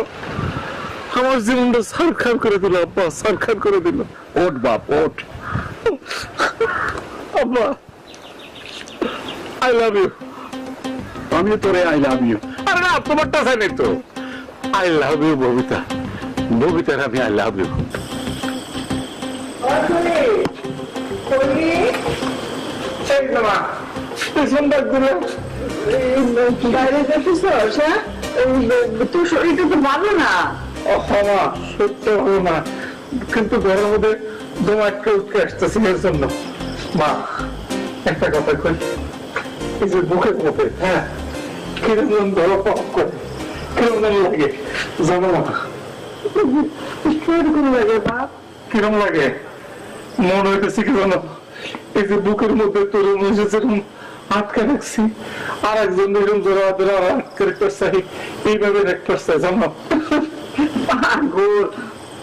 আমার জীবনটা সারখার করে দিল আব্বা, সারখার করে দিল। ওঠ বাপ ওঠ। আব্বা আই লাভ ইউ। আমি তোরে আই লাভ ইউ। আরে না, তোমারটা জানি তো। আই লাভ ইউ ববিতা, ববিতার আমি আই লাভ ইউ। বাইরে যাচ্ছিস? হ্যাঁ, তোর শরীরটা তো ভালো না। মা সত্য হলো না, কিন্তু ঘরের মধ্যে দমা একটা উঠে আসতেছে এর জন্য। মা একটা কথা কই, এই যে বুকের মধ্যে হ্যাঁ কিরকম ধরো পক করে কিরকম লাগে জানো না? কিরকম লাগে বাপ? কিরম লাগে মনে হইতেছে কি জানো, এই যে বুকের মধ্যে তোর যেরকম আটকে রাখছি, আর একজন এরকম জোড়া ধরা আটকে রাখতে চাই, এইভাবে রাখতে চাই জানো? পাগল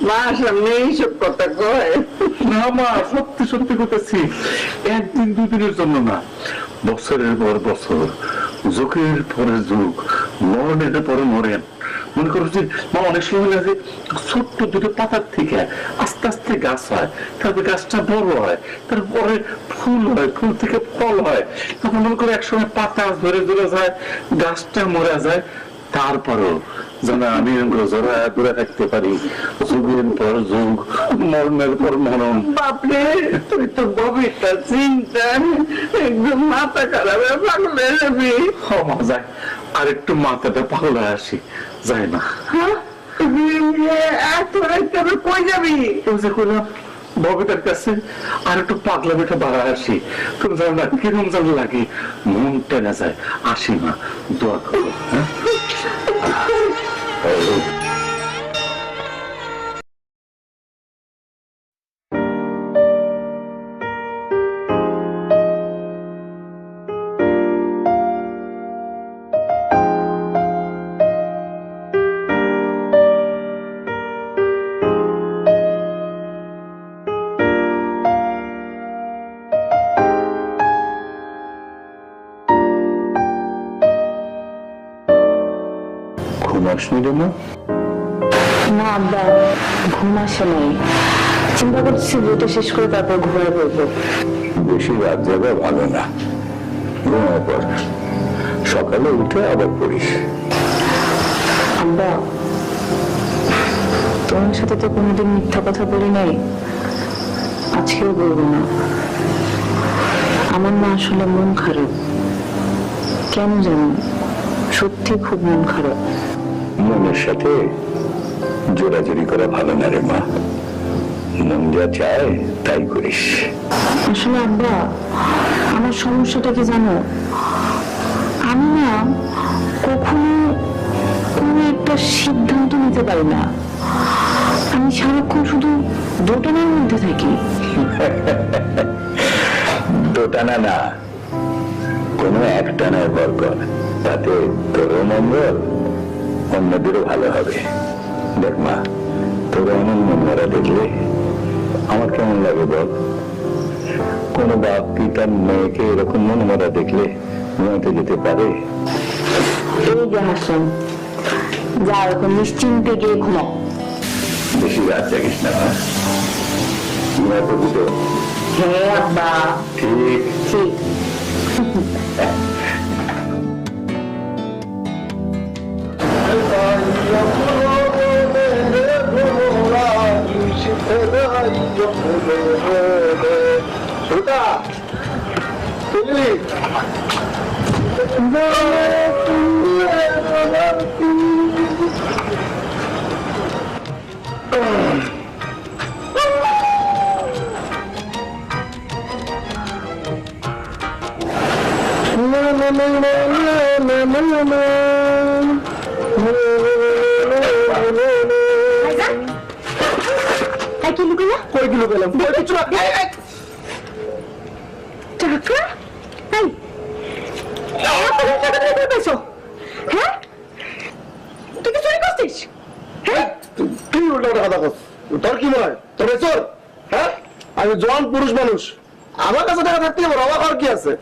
মা সামনে এইসব কথা কয়? না মা, সত্যি সত্যি করতেছি, একদিন দুদিনের জন্য না, বছরের পর বছর, যুগের পরে যুগ, মরণের পরে মরেন। মনে করো যে মা অনেক সময় লাগে ছোট্ট দুটো পাতার থেকে আস্তে আস্তে গাছ হয়, তারপরে গাছটা বড় হয়, তারপরে ফুল হয়, ফুল থেকে ফল হয়, তখন মনে করো একসময় পাতা ধরে ধরে যায়, গাছটা মরে যায়। তারপরও যেন আমি জোড়া দূরে থাকতে পারি, যুগের পর যুগ, মরণের পর মরণ। বাপরে, তুই তো ববিটা চিন্তা একদম মাথা খারাপ হয়ে পাগল হয়ে যাবি। ক্ষমা যায়, আর একটু মাথাটা পাগল হয়ে আসি, যায় না। হ্যাঁ, এত রাইতে আবার কই যাবি? ওই যে কইলাম ববিতার কাছে আর একটু পাগলা বেটা বাড়া আসি, তুমি জানো না কিরম যেন লাগে, মন টেনে যায়, আসি না, দোয়া করো। হ্যাঁ ঘুমাসনি রে মা? না আব্বা, ঘুম আসে নাই। চিন্তা করছি বইটা শেষ করে তারপর ঘুমিয়ে পড়বো। বেশি রাত যাবে ভালো না, ঘুমায় পর, সকালে উঠে আবার পড়িস। আব্বা, তোমার সাথে তো কোনোদিন মিথ্যা কথা বলি নাই, আজকেও বলবো না। আমার না আসলে মন খারাপ, কেন জানো, সত্যি খুব মন খারাপ। মনের সাথে জোরাজুরি করা ভালো না রে মা, মন যা চায় তাই করিস। আসলে আব্বা, আমার সমস্যাটা কি জানো, আমি না কখনো কোনো একটা সিদ্ধান্ত নিতে পারি না। আমি সারাক্ষণ শুধু দোটানার মধ্যে থাকি। দোটানা না, কোনো একটানায় ভর কর, তাতে তোরও মঙ্গল, অন্যদেরও ভালো হবে। দেখ মা, তোর এমন মন মরা দেখলে আমার কেমন লাগে বল? কোন বাপ কি তার মেয়েকে এরকম মন মরা দেখলে ঘুমাতে যেতে পারে? এই যে হাসলাম, যা এখন নিশ্চিন্তে গিয়ে ঘুমাও। বেশি রাত জাগিস না, ঘুমায় পড়বি তো? হ্যাঁ আব্বা ঠিক ঠিক এই কি লুকাইয়া কই কিলো পেলাম টাকা এই এতগুলো টাকা তুমি কই পেয়েছো? হ্যাঁ তুই কি চুরি করছিস? হ্যাঁ তুই উল্টা কথা কস তোর কি মনে হয় তোর চোর হ্যাঁ আমি জোয়ান পুরুষ মানুষ আমার কাছে টাকা থাকতে হবে অবাক আর কি আছে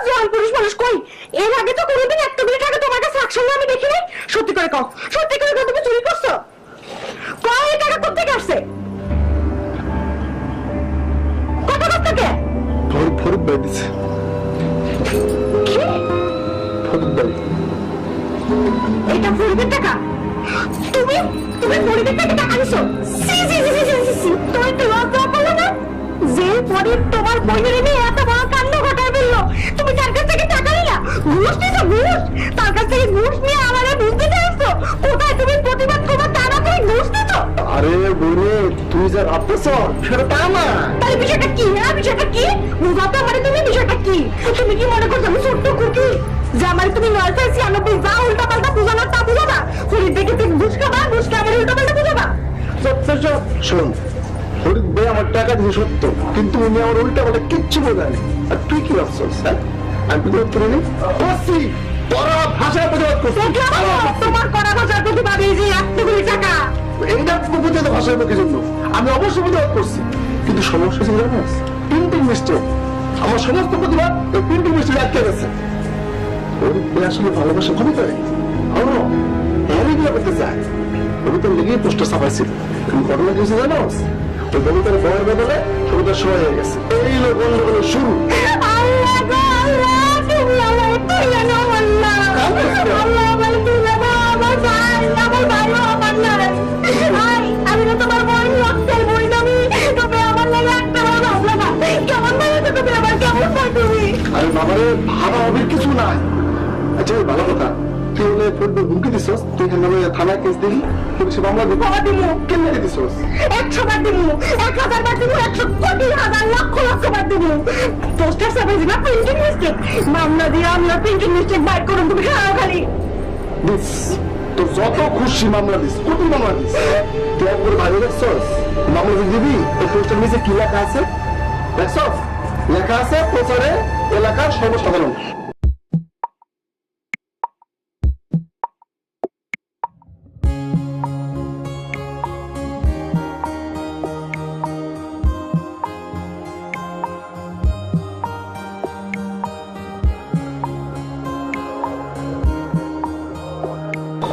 জোয়ান পুরুষ মানুষ কই? এর আগে তো কোনোদিন একটা গুলি টাকা তোমার কাছে একসঙ্গে আমি দেখিনি। সত্যি করে কও, সত্যি করে কও, তুমি চুরি করছো? কয় এই টাকা কোথা থেকে আসছে? কত কাছ থেকে? ফরিদ ভাই দিছে কি? ফরিদ ভাই এটা ফরিদের টাকা? তুমি তুমি ফরিদের টাকা আনছো? সি সি সি সি সি সি তুমি তো লজ্জা পেলো না? যে ফরিদ তোমার বইয়ের নিয়ে এত বড় কাণ্ড ঘটায় ফেললো, তুমি তার কাছ থেকে টাকা নিলা? ঘুষ নিছো ঘুষ? তার কাছ থেকে ঘুষ নিয়ে আমারে বুঝতে চাইছো কোথায় তুমি প্রতিবাদ করবে তা না তুমি ঘুষ নিছো? আরে বলে তুই যা ভাবতেছ সেটা তা না তাহলে বিষয়টা কি? হ্যাঁ বিষয়টা কি? বুঝাতে পারে তুমি বিষয়টা কি? তুমি কি মনে করছো আমি ছোট্ট কুকি যে আমার তুমি 996 যা উল্টা পাল্টা বুঝানো তা বুঝো না? ফরিদ দেখে তুমি ঘুষ খাবা, ঘুষ খাবার উল্টা পাল্টা বুঝাবা? শোন ফরিদ ভাই আমার টাকা দিয়ে সত্য কিন্তু উনি আমার উল্টা বলে কিচ্ছু বোঝায়নি আর তুই কি ভাবছিস হ্যাঁ আমি প্রতিবাদ করিনি করছি তোরা ভাষায় প্রতিবাদ করছিস তোমার করা ভাষার প্রতিবাদ এই যে এতগুলি টাকা এইটা প্রতিবাদ ভাষার পক্ষে জন্য আমি অবশ্যই প্রতিবাদ করছি কিন্তু সমস্যা ছিল জানিস প্রিন্টিং মিস্টেক আমার সমস্ত প্রতিবাদ প্রিন্টিং মিস্টেক আটকে গেছে ফরিদ ভাই আসলে ভালোবাসা কমে করে করতে চায় কবিতার লেগেই পোস্টার ছাপাইছিল কিন্তু ঘটনা কি হয়েছে জানো ওই কবিতার বয়ের বদলে কবিতার সময় হয়ে গেছে এই লোক গন্ডগোলের শুরু আল্লাহ গো আল্লাহ তুমি আমার তুলে নাও আল্লাহ আল্লাহ আমার তুলে নাও আমার ভাই আমার নাই আমি তো তোমার বই রক্তের বই নামি তবে আমার লাগে একটা ভাবলা না কেমন ভাবে তো তুমি আমার কেমন পাই তুমি আরে বাবারে ভাবা হবে কিছু নাই আচ্ছা ভালো কথা তুই ওদের ফুটবল হুমকি দিছস তুই এখানে থানায় কেস দিবি পুলিশে মামলা দিবি বাবা দিমু কেন দিছস 100 বার দিমু 1000 বার দিমু 100 কোটি হাজার লক্ষ লক্ষ বার দিমু পোস্টার সাবেজ না প্রিন্টিং মিস্টেক মামলা দিয়ে আমরা প্রিন্টিং মিস্টেক বাইর করুন তুমি খাও খালি দিস তো যত খুশি মামলা দিস কোটি মামলা দিস তুই একবার ভালো দেখছস মামলা যে দিবি ওই পোস্টার নিচে কি লেখা আছে দেখছস লেখা আছে প্রচারে এলাকার সর্বসাধারণ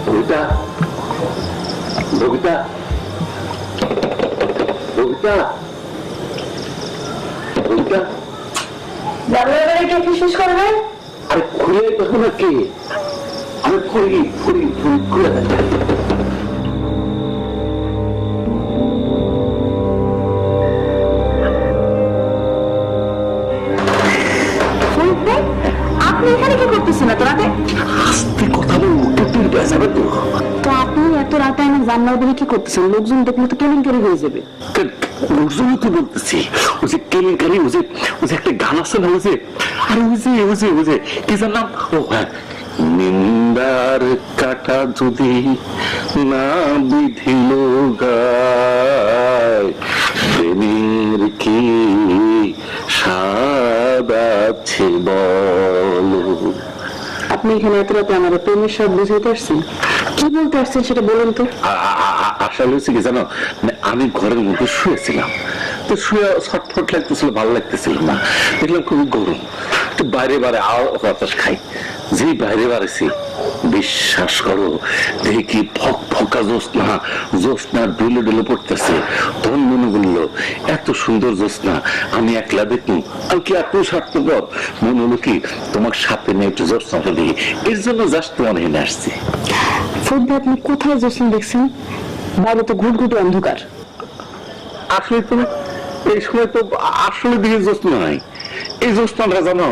ববিতা ববিতা ববিতা ববিতা বাংলাদেশে কি শেষ করবে আরে খুলে দেখো না কে আমি ফুরি ফুরি ফুরি খুলে দেখো আপনি এখানে কি করতেছেন এত রাতে? আস্তে কথা বলবো টুটির বেসাবে তো তো আপনি এত রাতে আমার জানলার দিকে কি করতেছেন? লোকজন দেখলে তো কেলেঙ্কারি হয়ে যাবে। লোকজনই তো বলতেছি ওই যে কেলেঙ্কারি ওই যে একটা গান আছে না ওই যে আরে ওই যে কি যার নাম ও হ্যাঁ নিন্দার কাটা যদি না বিধিল গায় প্রেমের কি স্বাদ আছে বলো। আপনি এখানে এত রাতে আমার প্রেমের সব বুঝাইতে আসছেন? কি বলতে আসছেন সেটা বলুন তো। আসলে হচ্ছে কি জানো মানে আমি ঘরের মধ্যে শুয়েছিলাম তো শুয়ে ছটফট লাগতেছিল ভালো লাগতেছিল না দেখলাম খুবই গরম একটু বাইরে বাইরে বাতাস খাই যে বাইরে বাড়েছি বিশ্বাস করো দেখি ফক ফকা জ্যোৎস্না ডুলে ডুলে পড়তেছে। তখন মনে বললো এত সুন্দর জ্যোৎস্না আমি একলা দেখুন আর কি এত স্বার্থপর মনে হলো কি তোমার সাথে নিয়ে একটু জ্যোৎস্নাটা দিই, এর জন্য জাস্ট তোমার এনে আসছি। ফুট ভাই, আপনি কোথায় জ্যোৎস্না দেখছেন? বাইরে তো ঘুটঘুটে অন্ধকার। আসলে তো এই সময় তো আসলে দিকে জ্যোৎস্না নাই। এই জ্যোৎস্নাটা জানো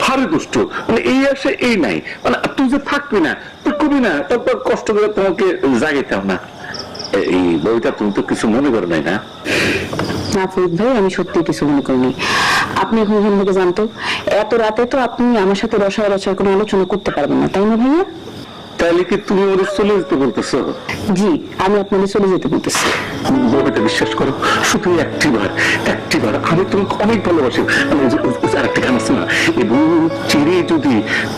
ভারী দুষ্ট, মানে এই আসে এই নাই, মানে তুই যে থাকবি না তুই কবি না তারপর কষ্ট করে তোমাকে জাগাইতাম না। এই বইটা তুমি তো কিছু মনে করো নাই না? না ফরিদ ভাই, আমি সত্যি কিছু মনে করিনি। আপনি এখন এখান থেকে জানতো এত রাতে তো আপনি আমার সাথে রসায় কোনো আলোচনা করতে পারবেন না, তাই না ভাইয়া? তাহলে কি তুমি ওদের চলে যেতে বলতেছো? জি, আমি আপনাদের চলে যেতে বলতেছি। বইটা বিশ্বাস করো, শুধু একটিবার আমি তোমাকে অনেক ভালোবাসি। আরেকটা গান আছে না, এবং চিরে যদি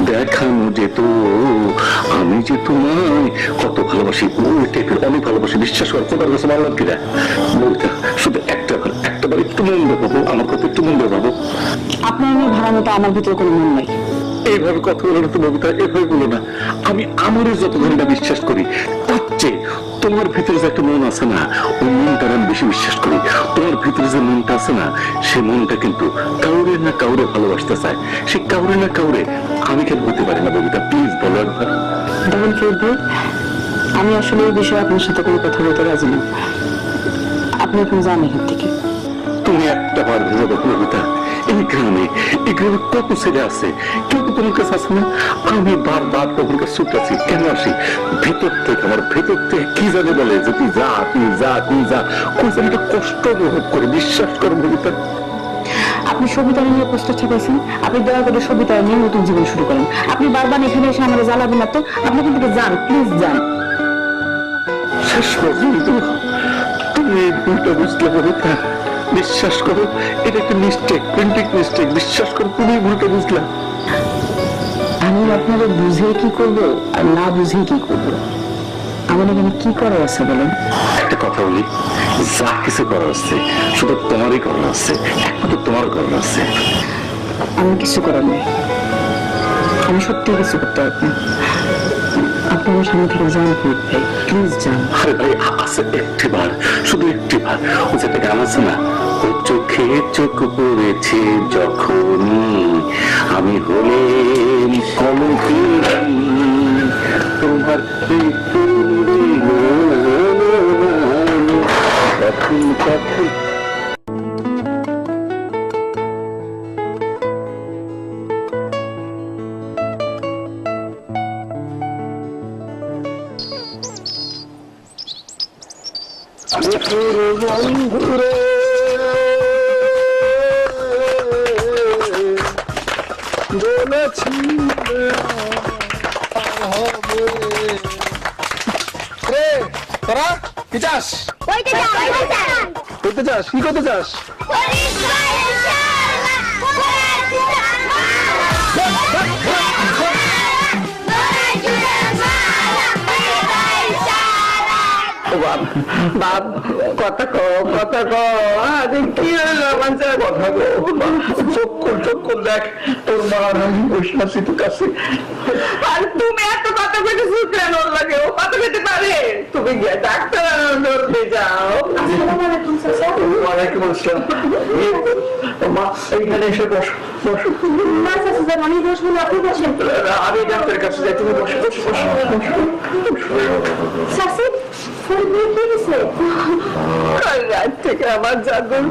দেখানো যেত আমি যে তোমায় কত ভালোবাসি, ওই টাইপের অনেক ভালোবাসি। বিশ্বাস করো, তোমার কাছে ভালো লাগবে না বইটা। শুধু একটাবার একটু মন দেবো, আমার কথা একটু মন দেবো। আপনার মেয়ে ভাড়া মতো আমার ভিতরে কোনো মন নাই। এইভাবে কথা বলো না তো ববিতা, এভাবে বলো না। আমি আমারই যত ঘন্টা বিশ্বাস করি তার চেয়ে তোমার ভিতরে যে একটা মন আছে না, ওই মনটার আমি বেশি বিশ্বাস করি। তোমার ভিতরে যে মনটা আছে না, সেই মনটা কিন্তু কাউরে না কাউরে ভালোবাসতে চায়। সে কাউরে না কাউরে আমি কেন হতে পারি না ববিতা? প্লিজ বলো একবার। দেখেন ফরিদ ভাই, আমি আসলে এই বিষয়ে আপনার সাথে কোনো কথা বলতে রাজি না। আপনি এখন যান এখান থেকে। তুমি একটা বার ভেবে দেখো ববিতা, এই গ্রামে কত ছেলে আছে, কেউ তো তোমার কাছে আছে না? আমি বারবার তোমার কাছে ছুটে আছি, কেন আসি? ভেতর থেকে আমার ভেতর থেকে কি জানে বলে যে তুই যা কোন একটা কষ্ট অনুভব করে। বিশ্বাস করো ববিতা। আপনি সবিতা নিয়ে পোস্টার ছাপাইছেন, আপনি দয়া করে সবিতা নিয়ে নতুন জীবন শুরু করেন। আপনি বারবার এখানে এসে আমার জ্বালাবেন না তো। আপনি এখান থেকে যান, প্লিজ যান। শেষ পর্যন্ত তুমি এই ভুলটা বুঝতে ববিতা। বিশ্বাস করো, এটা একটা মিস্টেক, প্রিন্টিং মিস্টেক। বিশ্বাস করো, তুমি ভুলটা বুঝলা। আমি আপনাদের বুঝে কি করব আর না বুঝে কি করব? আমার এখানে কি করার আছে বলেন? একটা কথা বলি, যা কিছু করার আছে শুধু তোমারই করার আছে, একমাত্র তোমার করার আছে। আমার কিছু করার নেই, আমি সত্যি কিছু করতে পারব না। আপনি আমার সামনে থেকে যান ফরিদ ভাই, প্লিজ যান। আরে ভাই, আছে একটিবার, শুধু একটিবার। ও যে একটা গান আছে না, ও চোখে চোখ পড়েছে যখন আমি হলেন কলঙ্কি তোমার কখন কখন। বন্ধুরে বলেছি রে তোরা কি চাস? করতে চাস? কি করতে চাস? বাপ কথা কো আরে কি হলো মানুষের কথা কো? চোখ কর দেখ, তোর মা আমি বসে আছি তোর কাছে। আর তুমি এত কথা কইতেছো কেন? ওর লাগে ও কথা কইতে পারে? তুমি গিয়ে ডাক্তার ধরতে যাও। আসসালামু আলাইকুম চাচা। ওয়ালাইকুম আসসালাম। মা এইখানে এসে বস। না চাচা, আমি বসবো না, আপনি বসেন। আমি ডাক্তারের কাছে যাই, তুমি বসো। চাচি, ফরিদ ভাই কি হয়েছে? কাল রাত থেকে আমার জাদুর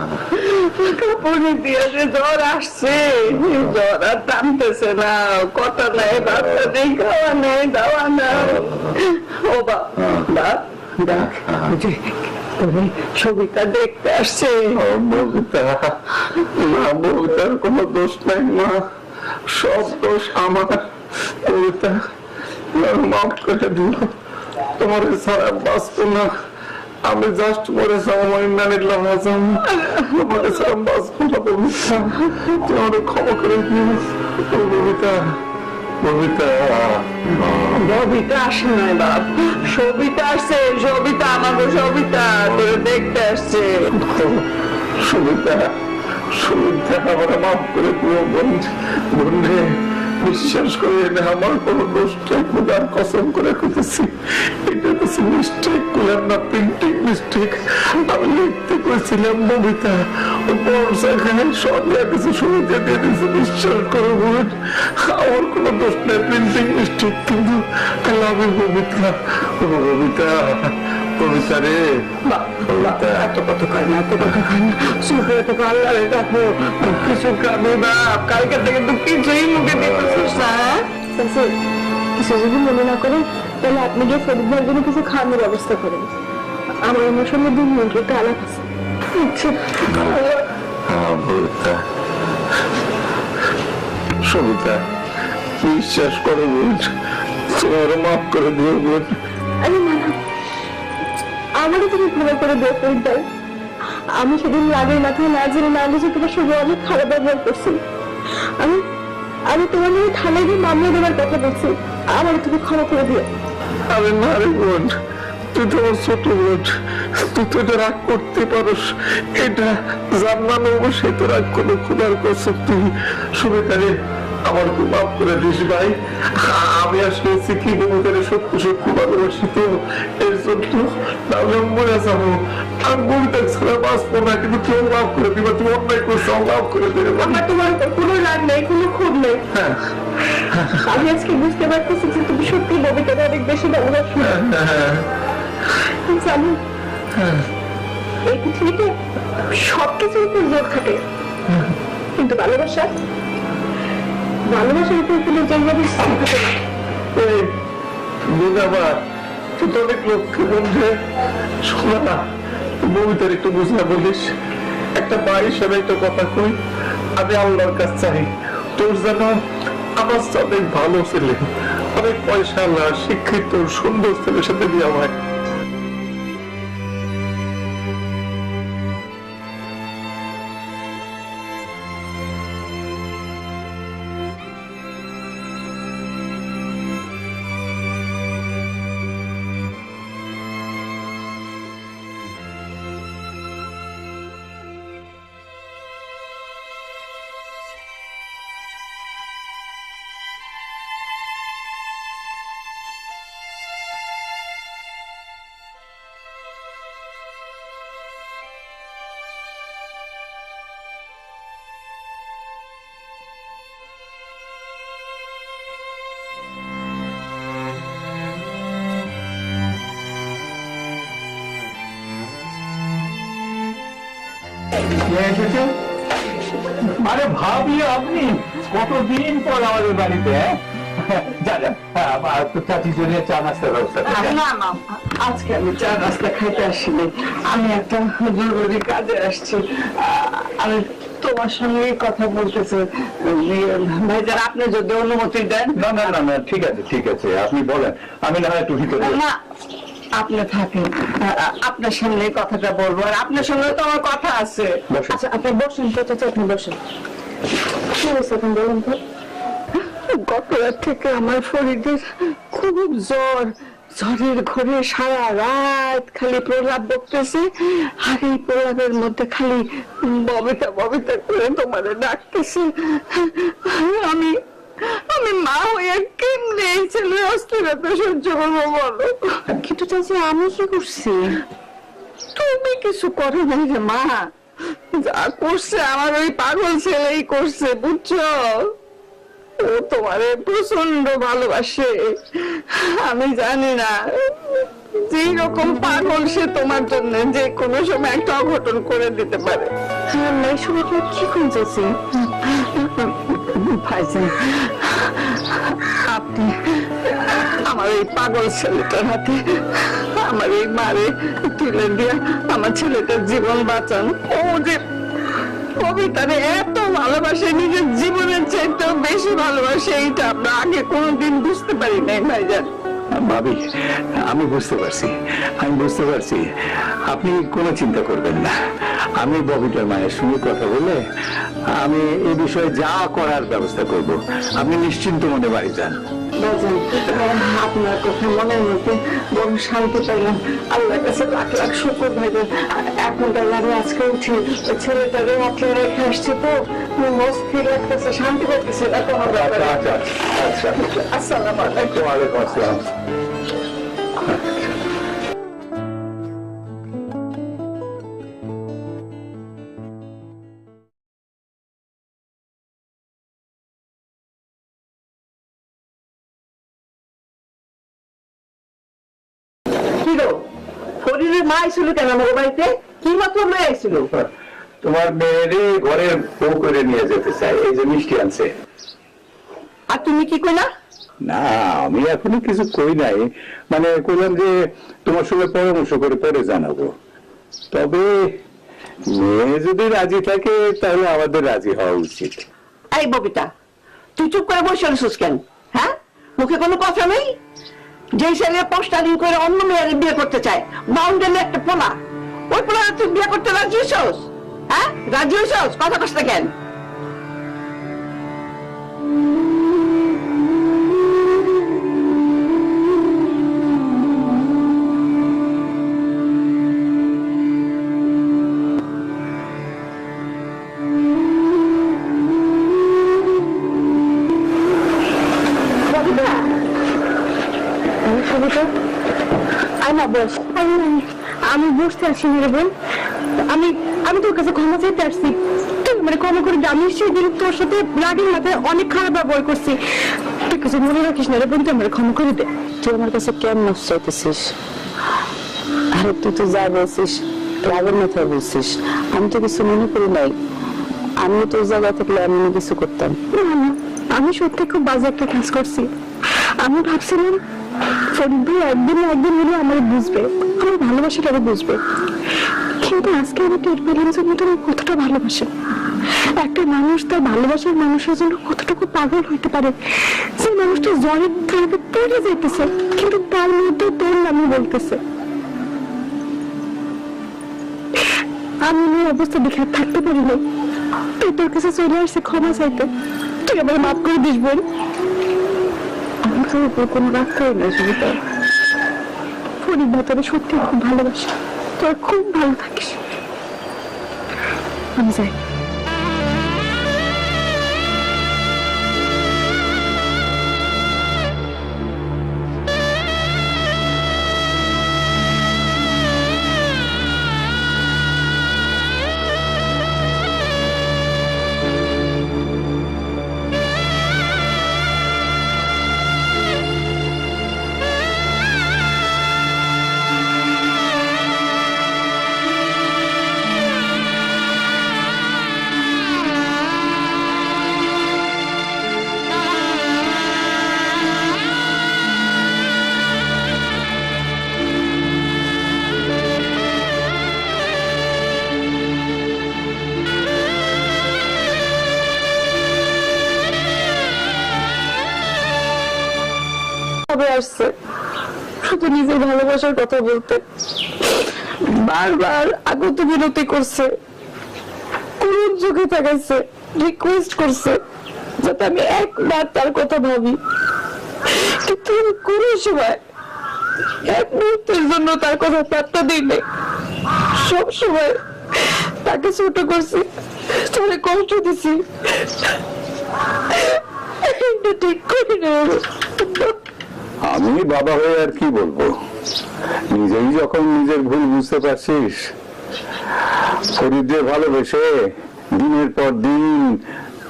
কাপড়ে দিয়েছে, জ্বর আসছে, জ্বর আর টানতেছে না, কথা নাই, বাচ্চা নেই, খাওয়া নেই, দাওয়া নাই। ও বাপ দেখ, ছবিটা দেখতে আসছে। ববিতা, না ববিতার কোনো দোষ নাই মা, সব দোষ আমার। ববিতা, মাফ করে দিল, তোমার সারা বাঁচবো না। আমি জাস্ট মরে সময় নানিলাম, তোমার সারা বাঁচবো না ববিতা। তোমার ক্ষমা করে দিও ববিতা। সবিতা আসে নাই বাপ, সবিতা আসছে, সবিতা আমাকে সবিতা তোরে দেখতে আসছে। সুবিধা আমার মাফ করে দিও বোন রে, বিশ্বাস করেন আমার কোনো দোষ নাই, খোদার কসম করে কইতেছি এটা তো মিস্টেক করলাম না, প্রিন্টিং মিস্টেক। আমি লিখতে কইছিলাম ববিতা, বর্ষা খায় সব কিছু শুরুতে দিয়ে দিয়েছে। বিশ্বাস করো বোন, আমার কোনো দোষ নাই, প্রিন্টিং মিস্টেক। কিন্তু আমি ববিতা, ববিতা, ববিতা রে, ববিতা। এত কথা কয় না, এত কথা কয় না, সুপে তো আল্লাহ রে দেখো, কিছু কাঁদো না, কালকে থেকে তো কিছুই মুখে দিতেছিস না। কিছু যদি মনে না করেন তাহলে আপনি গিয়ে ফরিদ ভাইয়ের জন্য কিছু খাওয়ানোর ব্যবস্থা করেন। আমার আমার সঙ্গে 2 মিনিট একটা আলাপ আছে। ববিতা, সবিতা, বিশ্বাস করো বোন, তোমার মাফ করে দিও বোন। আরে না না, আমারও তুমি ক্ষমা করে দিও ফরিদ ভাই। আমি সেদিন রাগের মাথায় না জেনে না বুঝে তোমার সঙ্গে অনেক খারাপ ব্যবহার করছি। আমি আমি তোমার নিয়ে থানায় গিয়ে মামলা দেওয়ার কথা বলছি, আমার তুমি ক্ষমা করে দিও। আরে না রে বোন, তুই তো আমার ছোট বোন, তুই তো এটা রাগ করতে পারস। এটা জানমানো সে তো রাগ করো, খোদার কসম। তুই সুবিধারে আমার খুব মাফ করে দিস ভাই। আমি আসলে কি বলতে সত্যি সত্যি ভালোবাসি তো, এর জন্য তাহলে মরে যাবো। আমি বলতে ছাড়া বাঁচবো না, কিন্তু তুই মাফ করে দিবা, তুমি অন্যায় করছো, মাফ করে দেবে। আমার তোমার কোনো রাগ নেই, কোনো ক্ষোভ নেই। আমি আজকে বুঝতে পারতেছি যে তুমি সত্যি ববিতাকে অনেক বেশি ভালোবাসো। জানো, এই পৃথিবীতে সবকিছুর উপর জোর থাকে, কিন্তু ভালোবাসার উপর কোনো জোর থাকে না। বুঝাবার তুই তো অনেক লক্ষ্য বন্ধে। শোনা না, ববিতার একটু বুঝা বলিস। একটা মা হিসেবে একটা কথা কই, আমি আল্লাহর কাছে চাই তোর যেন আমার অনেক ভালো ছেলে, অনেক পয়সা শিক্ষিত সুন্দর ছেলের সাথে বিয়ে হয়। আরে ভাবি, আপনি কতদিন পর আমাদের বাড়িতে? চাচির জন্য চা নাস্তার ব্যবস্থা না মা, আজকে আমি চা নাস্তা খাইতে আসিনি, আমি একটা জরুরি কাজে আসছি। আমি তোমার সঙ্গে কথা বলতেছি ভাইজান, আপনি যদি অনুমতি দেন। না না না না, ঠিক আছে ঠিক আছে, আপনি বলেন, আমি না হয় একটু ভিতরে। না, আপনি থাকেন, আপনার সামনে কথাটা বলবো, আর আপনার সঙ্গে তো আমার কথা আছে। আচ্ছা আপনি বসেন তো, আপনি বসেন। কি হয়েছে এখন বলুন তো? গত রাত থেকে আমার শরীরের খুব জ্বরের ঘরে সারা রাত খালি প্রলাপ বকতেছে, আর এই প্রলাপের মধ্যে খালি ববিতা ববিতা করে তোমার ডাকতেছে। আমি মা হয়ে কেমনে এই ছেলের অস্থিরতা সহ্য করবো বলো? কিন্তু চাচি আমি কি করছি? তুমি কিছু করো নাই রে মা, যা করছে আমার ওই পাগল ছেলেই করছে, বুঝছো? ও তোমারে প্রচন্ড ভালোবাসে। আমি জানি না যে রকম পাগল সে তোমার জন্য যে কোনো সময় একটা অঘটন করে দিতে পারে। এইসব আপনার কি করতেছে ভাইজান? আপনি আমার এই পাগল ছেলেটার হাতে আমার এই মারে তুলে দিয়ে আমার ছেলেটার জীবন বাঁচান। ও যে কবিতারে এত ভালোবাসে, নিজের জীবনের চাইতেও বেশি ভালোবাসে, এইটা আমরা আগে কোনোদিন বুঝতে পারি নাই ভাইজান। ভাবি, আমি বুঝতে পারছি, আপনি কোনো চিন্তা করবেন না। আমি ববিতার মায়ের সঙ্গে কথা বলে আমি এই বিষয়ে যা করার ব্যবস্থা করব। আপনি নিশ্চিন্ত মনে বাড়ি যান। বাজান, আপনার কথা মনের মধ্যে বড় শান্তি পেলাম। আল্লাহর কাছে লাখ লাখ শুকর ভাইজান। এখন তাহলে আমি আজকে উঠি, ওই ছেলেটাকে রাত্রে রেখে আসছি তো অস্থির লাগতেছে, শান্তি পাইতেছে না কোনো ব্যাপারে। আসসালামু আলাইকুম। ওয়ালাইকুম আসসালাম। কি গো, ফরিদের মা আইছিল কেন আমার বাড়িতে? কি মাত্র মেয়ে আইছিল? তোমার মেয়েরে ঘরের বউ করে নিয়ে যেতে চাই, এই যে মিষ্টি আনছে। আর তুমি কি কইলা? না, আমি এখনো কিছু কই নাই, মানে কইলাম যে তোমার সঙ্গে পরামর্শ করে পরে জানাবো। তবে মেয়ে যদি রাজি থাকে তাহলে আমাদের রাজি হওয়া উচিত। এই ববিতা, তুই চুপ করে বসে আছিস কেন? হ্যাঁ, মুখে কোনো কথা নেই? যে ছেলে পোস্টারিং করে অন্য মেয়ের বিয়ে করতে চায়, বাউন্ডারি একটা পোলা, ওই পোলা তুই বিয়ে করতে রাজি হইছস? হ্যাঁ, রাজি হইছস? কথা কস না কেন? আমি বুঝতে পারছি না রে বোন, আমি আমি তোর কাছে ক্ষমা চাইতে আসছি, তুই মানে ক্ষমা করে দে। আমি সেদিন তোর সাথে রাগের মাথায় অনেক খারাপ ব্যবহার করছি, তুই কিছু মনে রাখিস না রে বোন, তুই আমার ক্ষমা করে দে। তুই আমার কাছে কেন মাফ চাইতেছিস? আরে তুই তো যা বলছিস রাগের মাথায় বলছিস, আমি তো কিছু মনে করি নাই। আমিও তোর জায়গা থাকলে এমন কিছু করতাম না না, আমি সত্যি খুব বাজে একটা কাজ করছি। আমি ভাবছিলাম ফরিদ ভাই একদিন না একদিন হলে আমার বুঝবে, আমার ভালোবাসাটাকে বুঝবে, কিন্তু আজকে আমি টের পেলাম যে উনি তোমার কতটা ভালোবাসে। একটা মানুষ তার ভালোবাসার মানুষের জন্য কতটুকু পাগল হইতে পারে, যে মানুষটা জ্বরের ধরে পড়ে যাইতেছে কিন্তু তার মধ্যে তোর নামই বলতেছে। আমি এই অবস্থা দেখে আর থাকতে পারি না, তুই তোর কাছে চলে আসছে ক্ষমা চাইতে, তুই আমার মাফ করে দিস বোন। আমি তোর উপর কোনো রাগ করি না সুবিধা। ফরিদ ভাই তোর সত্যি খুব ভালোবাসে, তোর খুব ভালো থাকিস। আমি যাই। আসছে শুধু নিজের ভালোবাসার কথা বলতে, বারবার আগত বিরতি করছে, করুণ চোখে তাকাইছে, রিকোয়েস্ট করছে যাতে আমি একবার তার কথা ভাবি, কিন্তু কোনো সময় এক মুহূর্তের জন্য তার কথা পাত্তা দিই নাই। সব সময় তাকে ছোট করছি, তাকে কষ্ট দিছি, এটা ঠিক করি না। আমি বাবা হয়ে আর কি বলবো, নিজেই যখন নিজের ভুল বুঝতে পারছিস, ফরিদকে ভালোবেসে দিনের পর দিন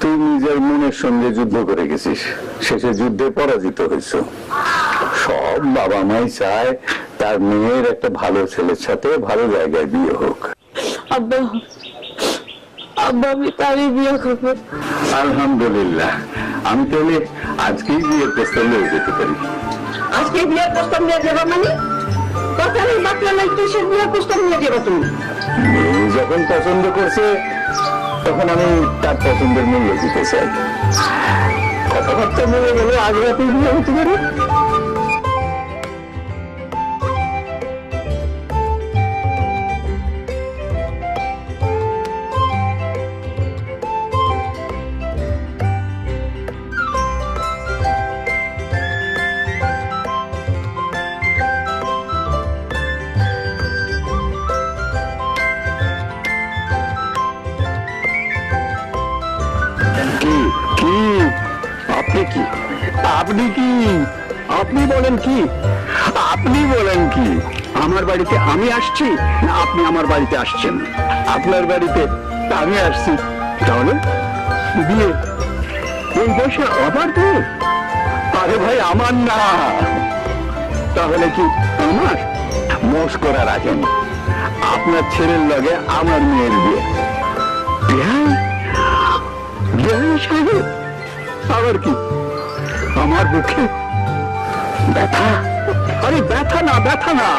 তুই নিজের মনের সঙ্গে যুদ্ধ করে গেছিস, শেষে যুদ্ধে পরাজিত হয়েছ। সব বাবা মাই চায় তার মেয়ের একটা ভালো ছেলের সাথে ভালো জায়গায় বিয়ে হোক। আব্বা, আব্বা আমি তারই বিয়ে করবো। আলহামদুলিল্লাহ, আমি তাহলে আজকেই বিয়ের প্রস্তাব নিয়ে যেতে পারি। আজকে বিয়ের প্রস্তাব নিয়ে যাবা মানে? কথা নেই বাকলা নাই, তুই সে বিয়ের প্রস্তাব নিয়ে যাবা তুমি? মেয়ে যখন পছন্দ করছে তখন আমি তার পছন্দের মূল্য দিতে চাই। কথাবার্তা বলে গেলে আজ রাতে বিয়ে হতে পারে। আপনি বলেন কি? আপনি বলেন কি? আমার বাড়িতে আমি আসছি না আপনি আমার বাড়িতে আসছেন? আপনার বাড়িতে আমি আসছি। তাহলে বিয়ে এই বয়সে আবার বিয়ে? আরে ভাই আমার না। তাহলে কি আমার? মোষ করা রাখেন, আপনার ছেলের লগে আমার মেয়ের বিয়ে। সাহেব আবার কি? আমার বুকে ব্যথা? আরে ব্যথা না, ব্যথা না।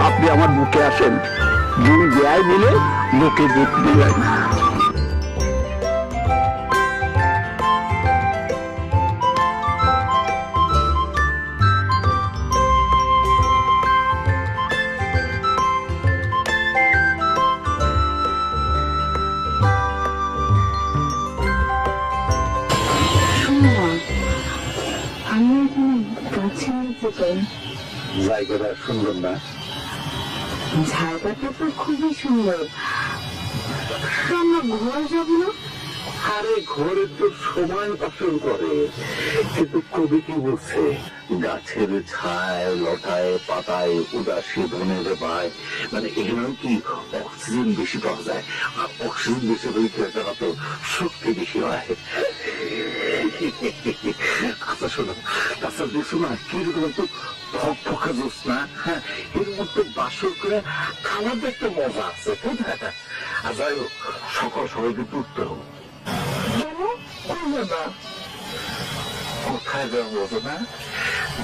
আপনি আমার বুকে আসেন, দুই দেয় মিলে বুকে দুধ দিলেন। জায়গাটা সুন্দর না? জায়গাটা তো খুবই সুন্দর, আমরা ঘর যাবো না? আরে ঘরে তো সময় পাশন করে, কিন্তু কবি কি বলছে? গাছের ছায় লতায় পাতায় উদাসী বনের বায়, মানে এখানেও কি অক্সিজেন বেশি পাওয়া যায়, আর অক্সিজেন বেশি হলে তারা তো শক্তি বেশি হয়। আচ্ছা শোনো, তাছাড়া দেখছো না কিরকম একটু ফক ফকা জোস না? হ্যাঁ, এর মধ্যে বাসর করে আলাদা একটা মজা আছে। আর যাই হোক, সকাল সবাইকে উঠতে হবে। কোথায় যাবো বলতো না?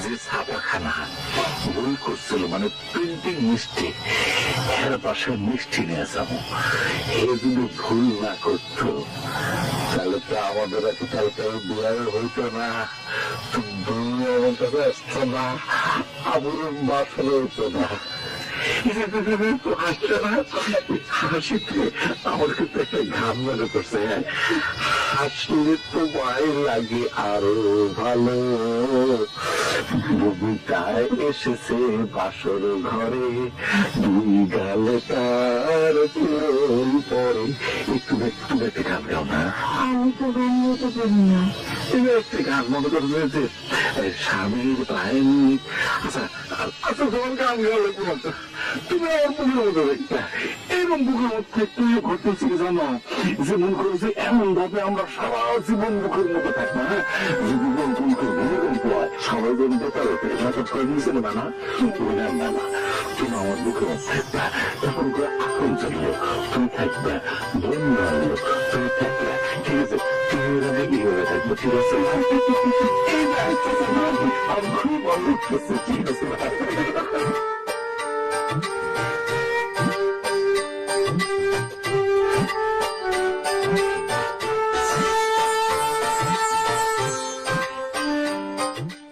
যে ছাপাখানা বই করছিল, মানে প্রিন্টিং মিষ্টি, এর পাশে মিষ্টি নিয়ে যাবো। এ যদি ভুল না করতো তাহলে তো আমাদের এত তাড়াতাড়ি বিয়ে হইতো না, তুমি আমার কাছে আসতো না, আমার বাসর হইতো না। হাসিতে আমার কিন্তু একটা ঘাম মনে করছে। হাসলে তো ভয় লাগে আরো ভালো। ববিতায় এসেছে বাসর ঘরে, দুই গালে তার পরে। একটু একটু একটা গান গাও না? আমি তো গান গাইতে পারি না। একটা গান মনে করছে স্বামীর পায়ের। আচ্ছা আচ্ছা, তোমার গান গাওয়া লাগবে না। তুমি আমার বুকের মধ্যে দেখতে, এরকম বুকের মধ্যে তুই ঘটতেছি জানো, যে মনে করছে এমন ভাবে আমরা সারা জীবন বুকের মধ্যে থাকবো। হ্যাঁ, যদি ভূমিকম্প হয় সবাই যেন বেতার হতে হঠাৎ করে নিচে নেবে না। না না, তুমি আমার বুকের মধ্যে থাকবে, তখন করে আগুন চললো, তুমি থাকবে, বন্ধু আনলো, তুমি থাকবে। ঠিক আছে, তুমি এর আগে এইভাবে থাকবো। ঠিক আছে, আমি খুব ভালো লাগতেছে। ঠিক আছে।